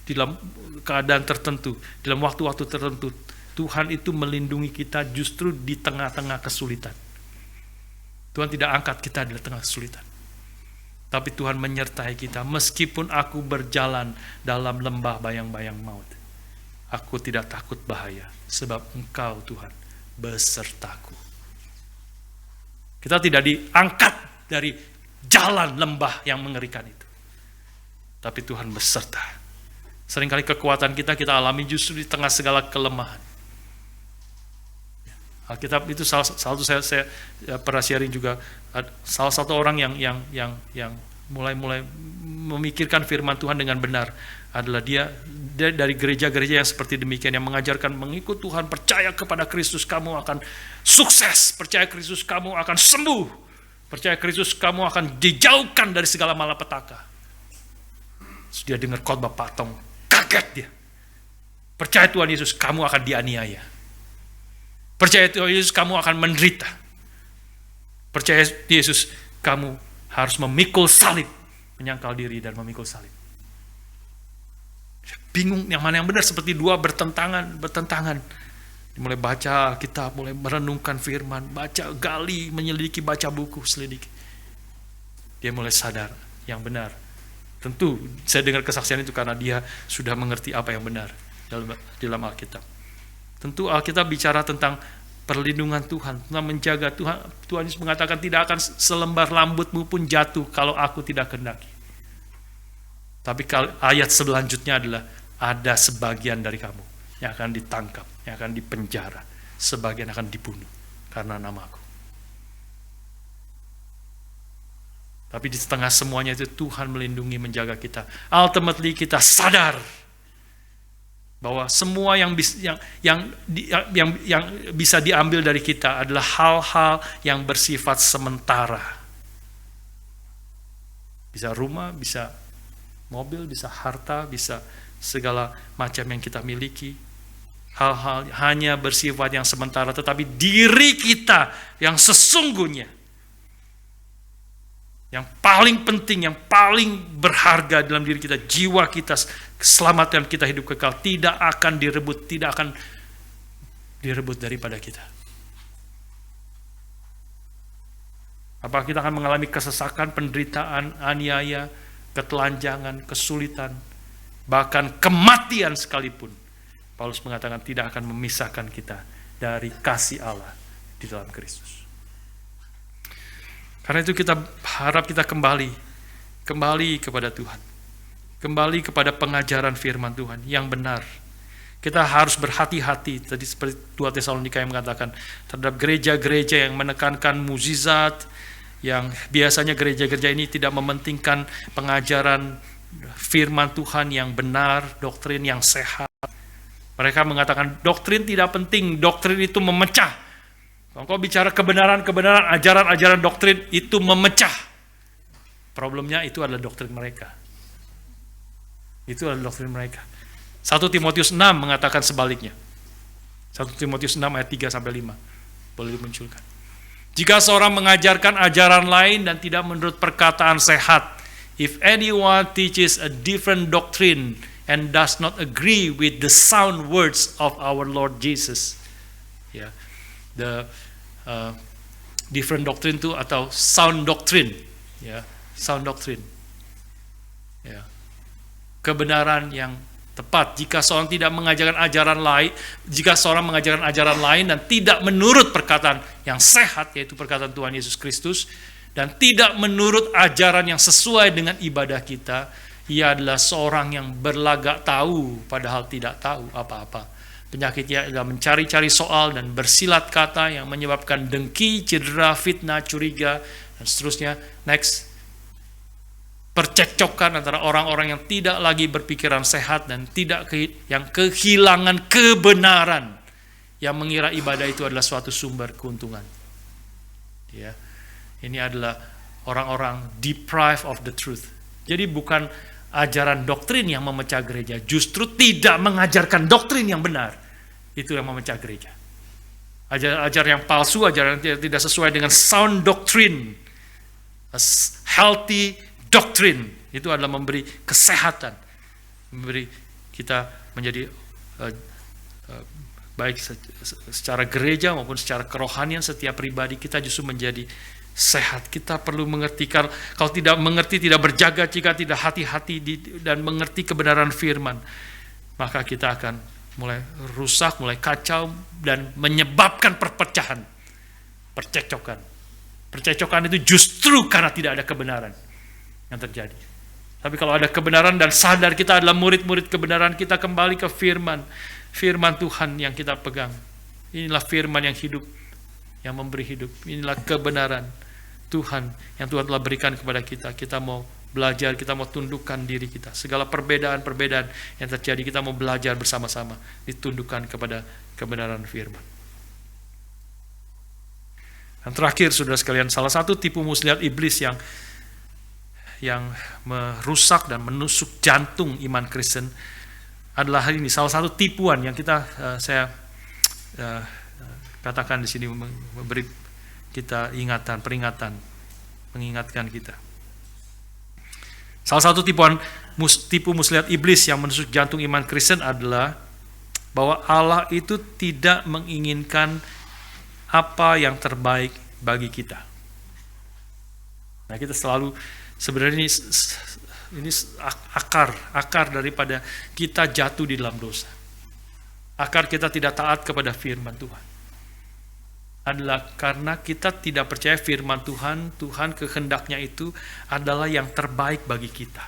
Dalam keadaan tertentu, dalam waktu-waktu tertentu, Tuhan itu melindungi kita justru di tengah-tengah kesulitan. Tuhan tidak angkat kita di tengah kesulitan. Tapi Tuhan menyertai kita, meskipun aku berjalan dalam lembah bayang-bayang maut, aku tidak takut bahaya, sebab Engkau Tuhan besertaku. Kita tidak diangkat dari jalan lembah yang mengerikan itu, tapi Tuhan beserta. Seringkali kekuatan kita alami justru di tengah segala kelemahan. Alkitab itu salah satu saya pernah sharing juga, salah satu orang yang mulai memikirkan firman Tuhan dengan benar adalah dia dari gereja-gereja yang seperti demikian, yang mengajarkan mengikut Tuhan, percaya kepada Kristus kamu akan sukses, percaya Kristus kamu akan sembuh, percaya Kristus kamu akan dijauhkan dari segala malapetaka. Terus dia dengar khotbah patong, kaget dia. Percaya Tuhan Yesus, kamu akan dianiaya. Percaya Tuhan Yesus, kamu akan menderita. Percaya Yesus, kamu harus memikul salib, menyangkal diri dan memikul salib. Bingung yang mana yang benar, seperti dua bertentangan. Mulai baca kitab, mulai merenungkan firman, baca, gali, menyelidiki, baca buku, selidiki. Dia mulai sadar yang benar. Tentu saya dengar kesaksian itu karena dia sudah mengerti apa yang benar dalam Alkitab. Tentu Alkitab bicara tentang perlindungan Tuhan, tentang menjaga Tuhan. Tuhan Yesus mengatakan tidak akan selembar rambutmu pun jatuh kalau aku tidak kehendaki. Tapi ayat selanjutnya adalah ada sebagian dari kamu yang akan ditangkap, yang akan dipenjara, sebagian akan dibunuh karena namaku. Tapi di tengah semuanya itu Tuhan melindungi, menjaga kita. Ultimately kita sadar bahwa semua yang bisa diambil dari kita adalah hal-hal yang bersifat sementara. Bisa rumah, bisa mobil, bisa harta, bisa segala macam yang kita miliki. Hal-hal hanya bersifat yang sementara, tetapi diri kita yang sesungguhnya, yang paling penting, yang paling berharga dalam diri kita, jiwa kita, keselamatan kita, hidup kekal, tidak akan direbut daripada kita. Apakah kita akan mengalami kesesakan, penderitaan, aniaya, ketelanjangan, kesulitan, bahkan kematian sekalipun, Paulus mengatakan tidak akan memisahkan kita dari kasih Allah di dalam Kristus. Karena itu kita harap kita kembali kepada Tuhan. Kembali kepada pengajaran firman Tuhan yang benar. Kita harus berhati-hati, tadi seperti 2 Tesalonika yang mengatakan, terhadap gereja-gereja yang menekankan mukjizat, yang biasanya gereja-gereja ini tidak mementingkan pengajaran firman Tuhan yang benar, doktrin yang sehat. Mereka mengatakan doktrin tidak penting, doktrin itu memecah. Kalau kau bicara kebenaran, ajaran-ajaran doktrin itu memecah. Problemnya itu adalah doktrin mereka. Itu adalah doktrin mereka. 1 Timotius 6 mengatakan sebaliknya. 1 Timotius 6 ayat 3-5. Boleh dimunculkan. Jika seorang mengajarkan ajaran lain dan tidak menurut perkataan sehat, if anyone teaches a different doctrine and does not agree with the sound words of our Lord Jesus. Ya. The different doctrine itu atau sound doctrine, ya, sound doctrine, ya, kebenaran yang tepat. Jika seorang tidak mengajarkan ajaran lain, jika seorang mengajarkan ajaran lain dan tidak menurut perkataan yang sehat, yaitu perkataan Tuhan Yesus Kristus, dan tidak menurut ajaran yang sesuai dengan ibadah kita, ia adalah seorang yang berlagak tahu padahal tidak tahu apa-apa. Penyakitnya adalah mencari-cari soal dan bersilat kata yang menyebabkan dengki, cedera, fitnah, curiga, dan seterusnya. Next. percekcokan antara orang-orang yang tidak lagi berpikiran sehat dan yang kehilangan kebenaran, yang mengira ibadah itu adalah suatu sumber keuntungan. Ya, ini adalah orang-orang deprived of the truth. Jadi bukan ajaran doktrin yang memecah gereja, justru tidak mengajarkan doktrin yang benar, itu yang memecah gereja. Ajaran yang palsu, ajaran yang tidak sesuai dengan sound doctrine, healthy doctrine, itu adalah memberi kesehatan, memberi kita menjadi baik secara gereja maupun secara kerohanian. Setiap pribadi kita justru menjadi sehat. Kita perlu mengerti, kalau tidak mengerti, tidak berjaga, jika tidak hati-hati dan mengerti kebenaran firman, maka kita akan mulai rusak, mulai kacau, dan menyebabkan perpecahan, percekcokan. Percekcokan itu justru karena tidak ada kebenaran yang terjadi. Tapi kalau ada kebenaran dan sadar kita adalah murid-murid kebenaran, kita kembali ke firman Tuhan yang kita pegang. Inilah firman yang hidup, yang memberi hidup. Inilah kebenaran Tuhan yang Tuhan telah berikan kepada kita. Kita mau belajar, kita mau tundukkan diri kita. Segala perbedaan-perbedaan yang terjadi, kita mau belajar bersama-sama, ditundukkan kepada kebenaran firman. Dan terakhir, saudara sekalian, salah satu tipu muslihat iblis yang merusak dan menusuk jantung iman Kristen adalah hal ini. Salah satu tipuan yang saya katakan di sini, memberi kita peringatan, mengingatkan kita. Salah satu tipu muslihat iblis yang menusuk jantung iman Kristen adalah bahwa Allah itu tidak menginginkan apa yang terbaik bagi kita. Nah, kita selalu sebenarnya ini akar daripada kita jatuh di dalam dosa. Akar kita tidak taat kepada firman Tuhan adalah karena kita tidak percaya firman Tuhan kehendaknya itu adalah yang terbaik bagi kita.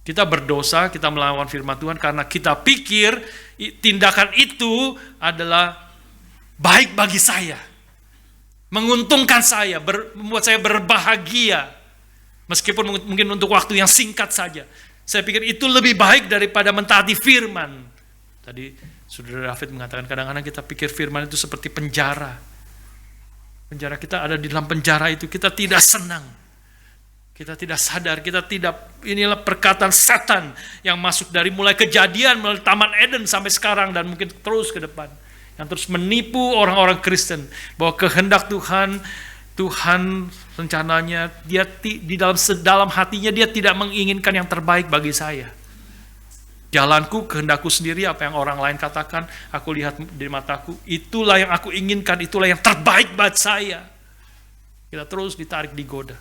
Kita berdosa, kita melawan firman Tuhan karena kita pikir tindakan itu adalah baik bagi saya, menguntungkan saya, membuat saya berbahagia, meskipun mungkin untuk waktu yang singkat saja. Saya pikir itu lebih baik daripada mentaati firman. Tadi Saudara David mengatakan kadang-kadang kita pikir firman itu seperti penjara. Penjara, kita ada di dalam penjara itu, kita tidak senang. Kita tidak sadar, inilah perkataan setan yang masuk dari mulai kejadian, melalui Taman Eden sampai sekarang dan mungkin terus ke depan. Yang terus menipu orang-orang Kristen bahwa kehendak Tuhan rencananya, dia di dalam hatinya dia tidak menginginkan yang terbaik bagi saya. Jalanku, kehendakku sendiri, apa yang orang lain katakan, aku lihat di mataku, itulah yang aku inginkan, itulah yang terbaik buat saya. Kita terus ditarik, digoda.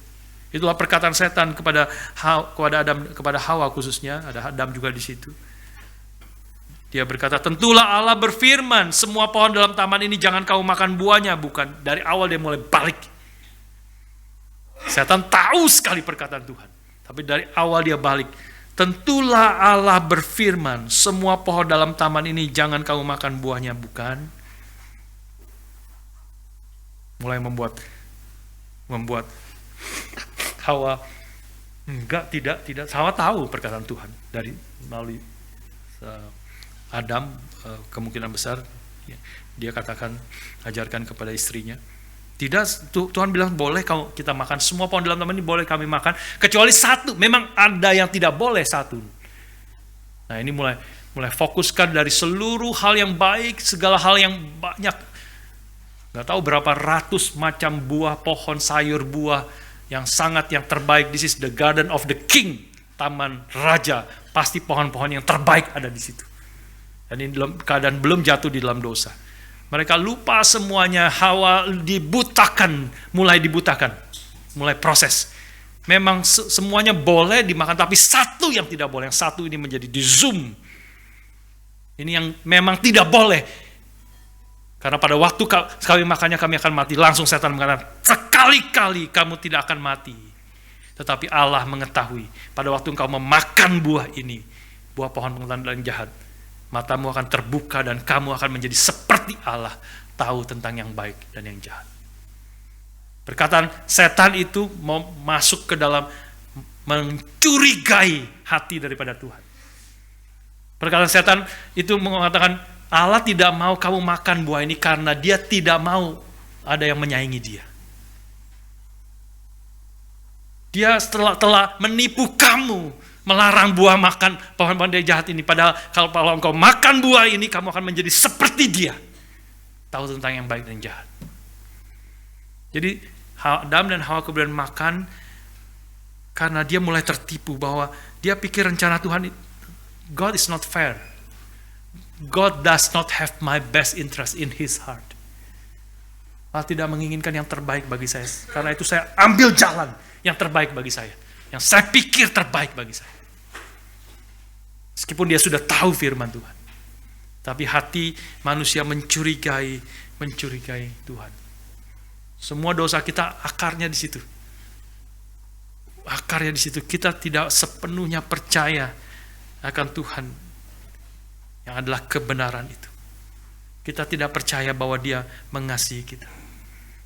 Itulah perkataan setan kepada Hawa khususnya, ada Adam juga di situ. Dia berkata, tentulah Allah berfirman, semua pohon dalam taman ini jangan kamu makan buahnya. Bukan, dari awal dia mulai balik. Setan tahu sekali perkataan Tuhan, tapi dari awal dia balik. Tentulah Allah berfirman, semua pohon dalam taman ini jangan kamu makan buahnya, bukan? Mulai membuat Hawa tidak. Hawa tahu perkataan Tuhan dari melalui Adam, kemungkinan besar dia ajarkan kepada istrinya. Tidak, Tuhan bilang boleh kita makan, semua pohon dalam taman ini boleh kami makan, kecuali satu, memang ada yang tidak boleh, satu. Nah, ini mulai fokuskan dari seluruh hal yang baik, segala hal yang banyak. Gak tahu berapa ratus macam buah, pohon sayur buah yang terbaik. This is the garden of the king, taman raja. Pasti pohon-pohon yang terbaik ada di situ. Dan ini dalam keadaan belum jatuh di dalam dosa. Mereka lupa semuanya. Hawa mulai dibutakan, mulai proses. Memang semuanya boleh dimakan, tapi satu yang tidak boleh. Yang satu ini menjadi di zoom. Ini yang memang tidak boleh. Karena pada waktu sekali makannya kami akan mati. Langsung setan mengatakan, sekali-kali kamu tidak akan mati. Tetapi Allah mengetahui, pada waktu engkau memakan buah ini, buah pohon pengetahuan dan jahat, matamu akan terbuka dan kamu akan menjadi seperti Allah, tahu tentang yang baik dan yang jahat. Perkataan setan itu mau masuk ke dalam mencurigai hati daripada Tuhan. Perkataan setan itu mengatakan Allah tidak mau kamu makan buah ini karena dia tidak mau ada yang menyaingi dia. Dia telah menipu kamu, melarang buah makan pohon-pohon dari jahat ini. Padahal kalau engkau makan buah ini, kamu akan menjadi seperti dia. Tahu tentang yang baik dan jahat. Jadi Adam dan Hawa kemudian makan karena dia mulai tertipu bahwa dia pikir rencana Tuhan, God is not fair. God does not have my best interest in his heart. Allah tidak menginginkan yang terbaik bagi saya. Karena itu saya ambil jalan yang terbaik bagi saya. Yang saya pikir terbaik bagi saya. Meskipun dia sudah tahu firman Tuhan. Tapi hati manusia mencurigai Tuhan. Semua dosa kita akarnya di situ. Akarnya di situ. Kita tidak sepenuhnya percaya akan Tuhan yang adalah kebenaran itu. Kita tidak percaya bahwa dia mengasihi kita.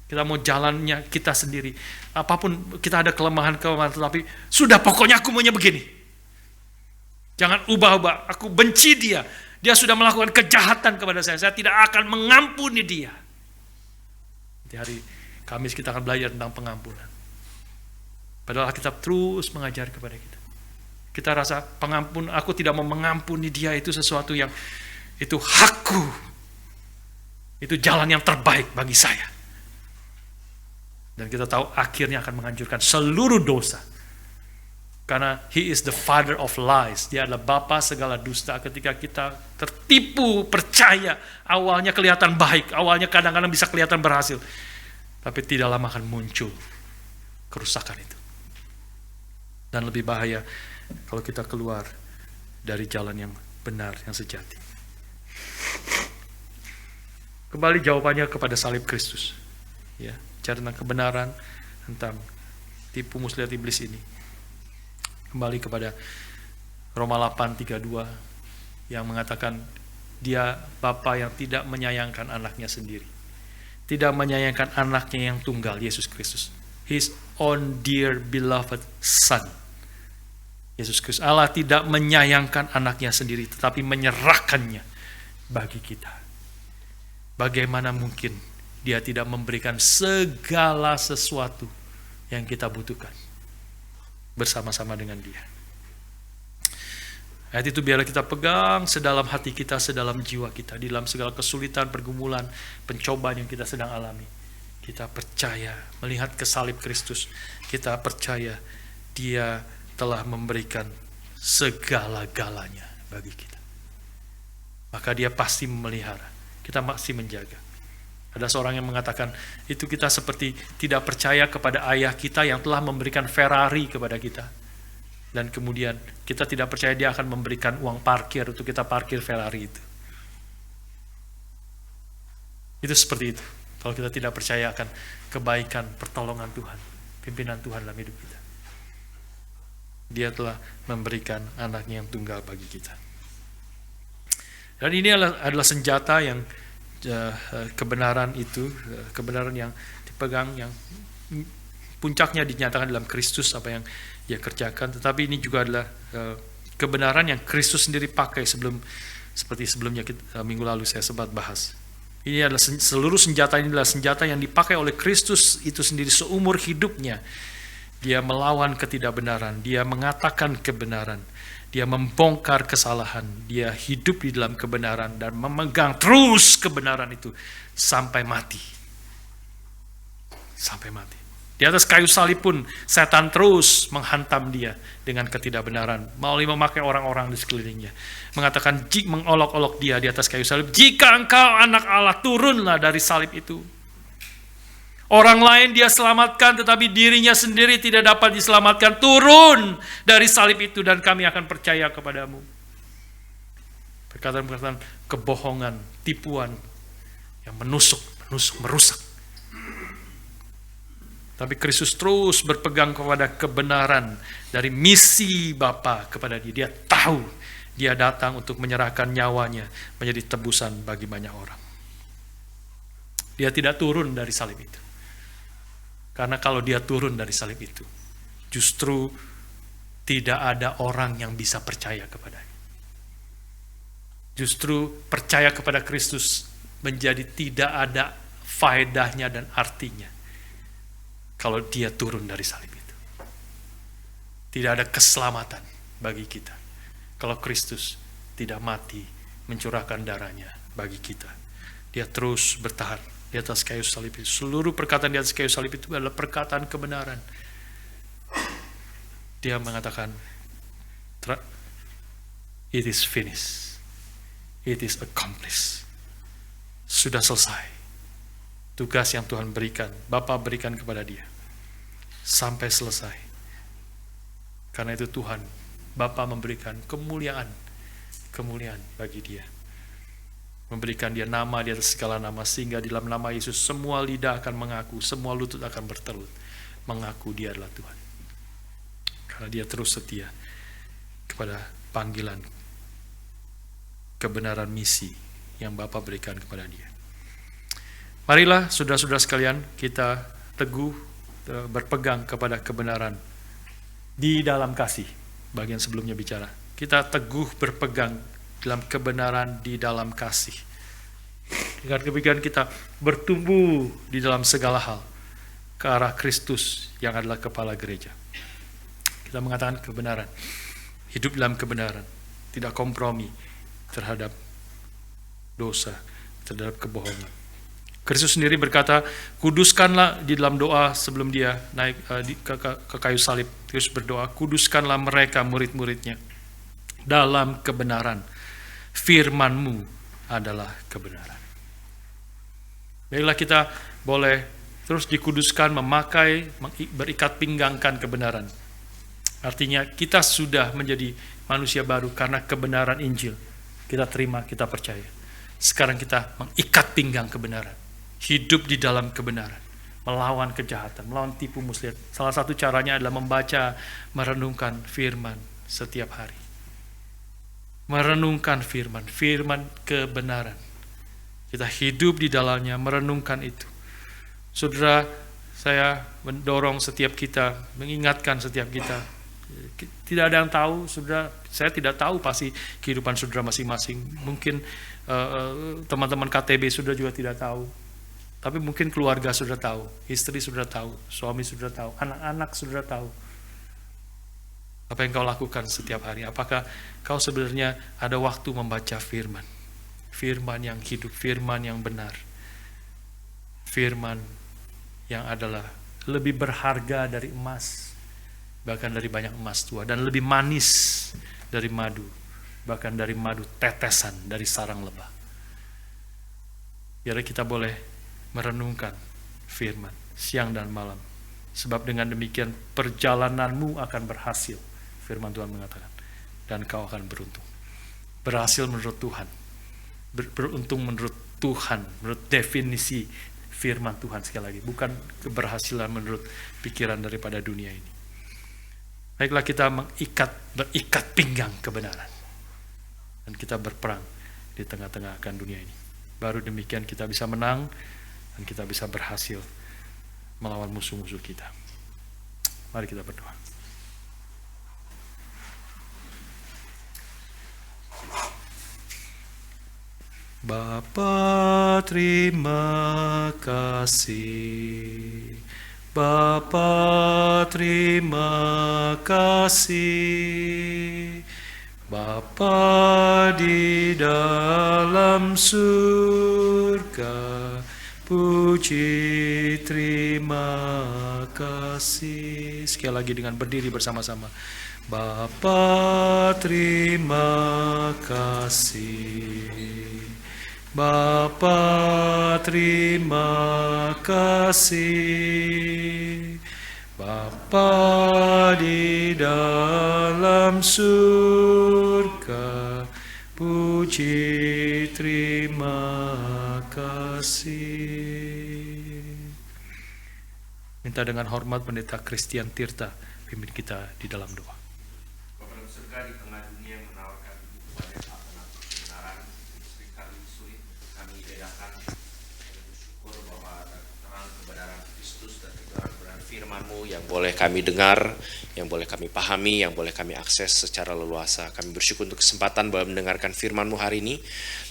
Kita mau jalannya kita sendiri. Apapun kita ada kelemahan, tetapi sudah pokoknya aku maunya begini. Jangan ubah-ubah. Aku benci dia. Dia sudah melakukan kejahatan kepada saya. Saya tidak akan mengampuni dia. Di hari Kamis kita akan belajar tentang pengampunan. Padahal Alkitab terus mengajar kepada kita. Kita rasa aku tidak mau mengampuni dia, itu sesuatu yang itu hakku. Itu jalan yang terbaik bagi saya. Dan kita tahu akhirnya akan menghancurkan seluruh dosa. Karena he is the father of lies. Dia adalah bapa segala dusta. Ketika kita tertipu, percaya, awalnya kelihatan baik, awalnya kadang-kadang bisa kelihatan berhasil. Tapi tidak lama akan muncul kerusakan itu. Dan lebih bahaya kalau kita keluar dari jalan yang benar, yang sejati. Kembali jawabannya kepada salib Kristus. Ya, bicara tentang kebenaran, tentang tipu muslihat iblis ini. Kembali kepada Roma 8:32 yang mengatakan dia bapa yang tidak menyayangkan anaknya sendiri. Tidak menyayangkan anaknya yang tunggal, Yesus Kristus. His own dear beloved son. Yesus Kristus. Allah tidak menyayangkan anaknya sendiri, tetapi menyerahkannya bagi kita. Bagaimana mungkin dia tidak memberikan segala sesuatu yang kita butuhkan bersama-sama dengan dia. Ayat itu biarlah kita pegang sedalam hati kita, sedalam jiwa kita, di dalam segala kesulitan, pergumulan, pencobaan yang kita sedang alami. Kita percaya melihat ke salib Kristus, kita percaya dia telah memberikan segala-galanya bagi kita. Maka dia pasti memelihara, kita masih menjaga. Ada seorang yang mengatakan, itu kita seperti tidak percaya kepada ayah kita yang telah memberikan Ferrari kepada kita. Dan kemudian kita tidak percaya dia akan memberikan uang parkir untuk kita parkir Ferrari itu. Itu seperti itu. Kalau kita tidak percaya akan kebaikan, pertolongan Tuhan, pimpinan Tuhan dalam hidup kita. Dia telah memberikan anaknya yang tunggal bagi kita. Dan ini adalah senjata yang kebenaran itu, kebenaran yang dipegang, yang puncaknya dinyatakan dalam Kristus, apa yang dia kerjakan. Tetapi ini juga adalah kebenaran yang Kristus sendiri pakai seperti sebelumnya minggu lalu saya sempat bahas. Ini adalah seluruh senjata, ini adalah senjata yang dipakai oleh Kristus itu sendiri seumur hidupnya. Dia melawan ketidakbenaran, dia mengatakan kebenaran, dia membongkar kesalahan, dia hidup di dalam kebenaran dan memegang terus kebenaran itu sampai mati. Sampai mati. Di atas kayu salib pun setan terus menghantam dia dengan ketidakbenaran, melalui memakai orang-orang di sekelilingnya. Mengatakan, mengolok-olok dia di atas kayu salib, jika engkau anak Allah, turunlah dari salib itu. Orang lain dia selamatkan, tetapi dirinya sendiri tidak dapat diselamatkan. Turun dari salib itu dan kami akan percaya kepadamu. Perkataan-perkataan kebohongan, tipuan yang menusuk, merusak. Tapi Kristus terus berpegang kepada kebenaran dari misi Bapa kepada dia. Dia tahu dia datang untuk menyerahkan nyawanya menjadi tebusan bagi banyak orang. Dia tidak turun dari salib itu. Karena kalau dia turun dari salib itu, justru tidak ada orang yang bisa percaya kepadanya. Justru percaya kepada Kristus menjadi tidak ada faedahnya dan artinya kalau dia turun dari salib itu. Tidak ada keselamatan bagi kita kalau Kristus tidak mati mencurahkan darahnya bagi kita. Dia terus bertahan di atas kayu salib itu. Seluruh perkataan di atas kayu salib itu adalah perkataan kebenaran. Dia mengatakan, it is finished. It is accomplished. Sudah selesai. Tugas yang Tuhan berikan, Bapa berikan kepada dia. Sampai selesai. Karena itu Tuhan, Bapa memberikan kemuliaan bagi dia. Memberikan dia nama di atas segala nama, sehingga di dalam nama Yesus semua lidah akan mengaku, semua lutut akan bertelut mengaku dia adalah Tuhan. Karena dia terus setia kepada panggilan kebenaran misi yang Bapa berikan kepada dia. Marilah saudara-saudara sekalian, kita teguh berpegang kepada kebenaran di dalam kasih. Bagian sebelumnya bicara, kita teguh berpegang dalam kebenaran di dalam kasih. Dengan demikian kita bertumbuh di dalam segala hal ke arah Kristus yang adalah kepala gereja. Kita mengatakan kebenaran, hidup dalam kebenaran, tidak kompromi terhadap dosa, terhadap kebohongan. Kristus sendiri berkata, kuduskanlah di dalam doa sebelum dia naik ke kayu salib. Kristus berdoa, kuduskanlah mereka murid-muridnya dalam kebenaran. Firman-Mu adalah kebenaran. Baiklah, kita boleh terus dikuduskan, memakai, berikat pinggangkan kebenaran. Artinya kita sudah menjadi manusia baru karena kebenaran Injil. Kita terima, kita percaya. Sekarang kita mengikat pinggang kebenaran. Hidup di dalam kebenaran. Melawan kejahatan, melawan tipu muslihat. Salah satu caranya adalah membaca, merenungkan firman setiap hari. Merenungkan firman kebenaran. Kita hidup di dalamnya, merenungkan itu. Saudara, saya mendorong setiap kita, mengingatkan setiap kita. Tidak ada yang tahu, saudara. Saya tidak tahu pasti kehidupan saudara masing-masing. Mungkin teman-teman KTB saudara juga tidak tahu. Tapi mungkin keluarga saudara tahu, istri saudara tahu, suami saudara tahu, anak-anak saudara tahu. Apa yang kau lakukan setiap hari? Apakah kau sebenarnya ada waktu membaca firman? Firman yang hidup, firman yang benar. Firman yang adalah lebih berharga dari emas, bahkan dari banyak emas tua, dan lebih manis dari madu, bahkan dari madu tetesan dari sarang lebah. Biar kita boleh merenungkan firman siang dan malam. Sebab dengan demikian perjalananmu akan berhasil. Firman Tuhan mengatakan. Dan kau akan beruntung. Berhasil menurut Tuhan. Beruntung menurut Tuhan. Menurut definisi firman Tuhan sekali lagi. Bukan keberhasilan menurut pikiran daripada dunia ini. Baiklah, kita berikat pinggang kebenaran. Dan kita berperang di tengah-tengah akan dunia ini. Baru demikian kita bisa menang. Dan kita bisa berhasil melawan musuh-musuh kita. Mari kita berdoa. Bapa, terima kasih. Bapa, terima kasih. Bapa di dalam surga, puji terima kasih. Sekali lagi dengan berdiri bersama-sama. Bapa terima kasih. Bapa terima kasih. Bapa di dalam surga, puji terima kasih. Minta dengan hormat Pendeta Christian Tirta pimpin kita di dalam doa. Bapa dalam surga, di tengah dunia yang menawarkan begitu banyak alternatif kebenaran, seringkali sulit untuk kami bedakan. Kami bersyukur bahwa ada keterangan kebenaran Kristus dan kebenaran yang boleh kami dengar, yang boleh kami pahami, yang boleh kami akses secara leluasa. Kami bersyukur untuk kesempatan boleh mendengarkan firman-Mu hari ini,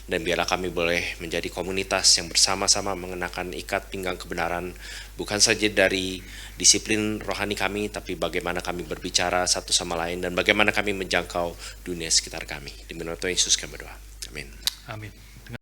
dan biarlah kami boleh menjadi komunitas yang bersama-sama mengenakan ikat pinggang kebenaran, bukan saja dari disiplin rohani kami, tapi bagaimana kami berbicara satu sama lain, dan bagaimana kami menjangkau dunia sekitar kami. Demi nama Tuhan Yesus kami berdoa. Amin. Amin.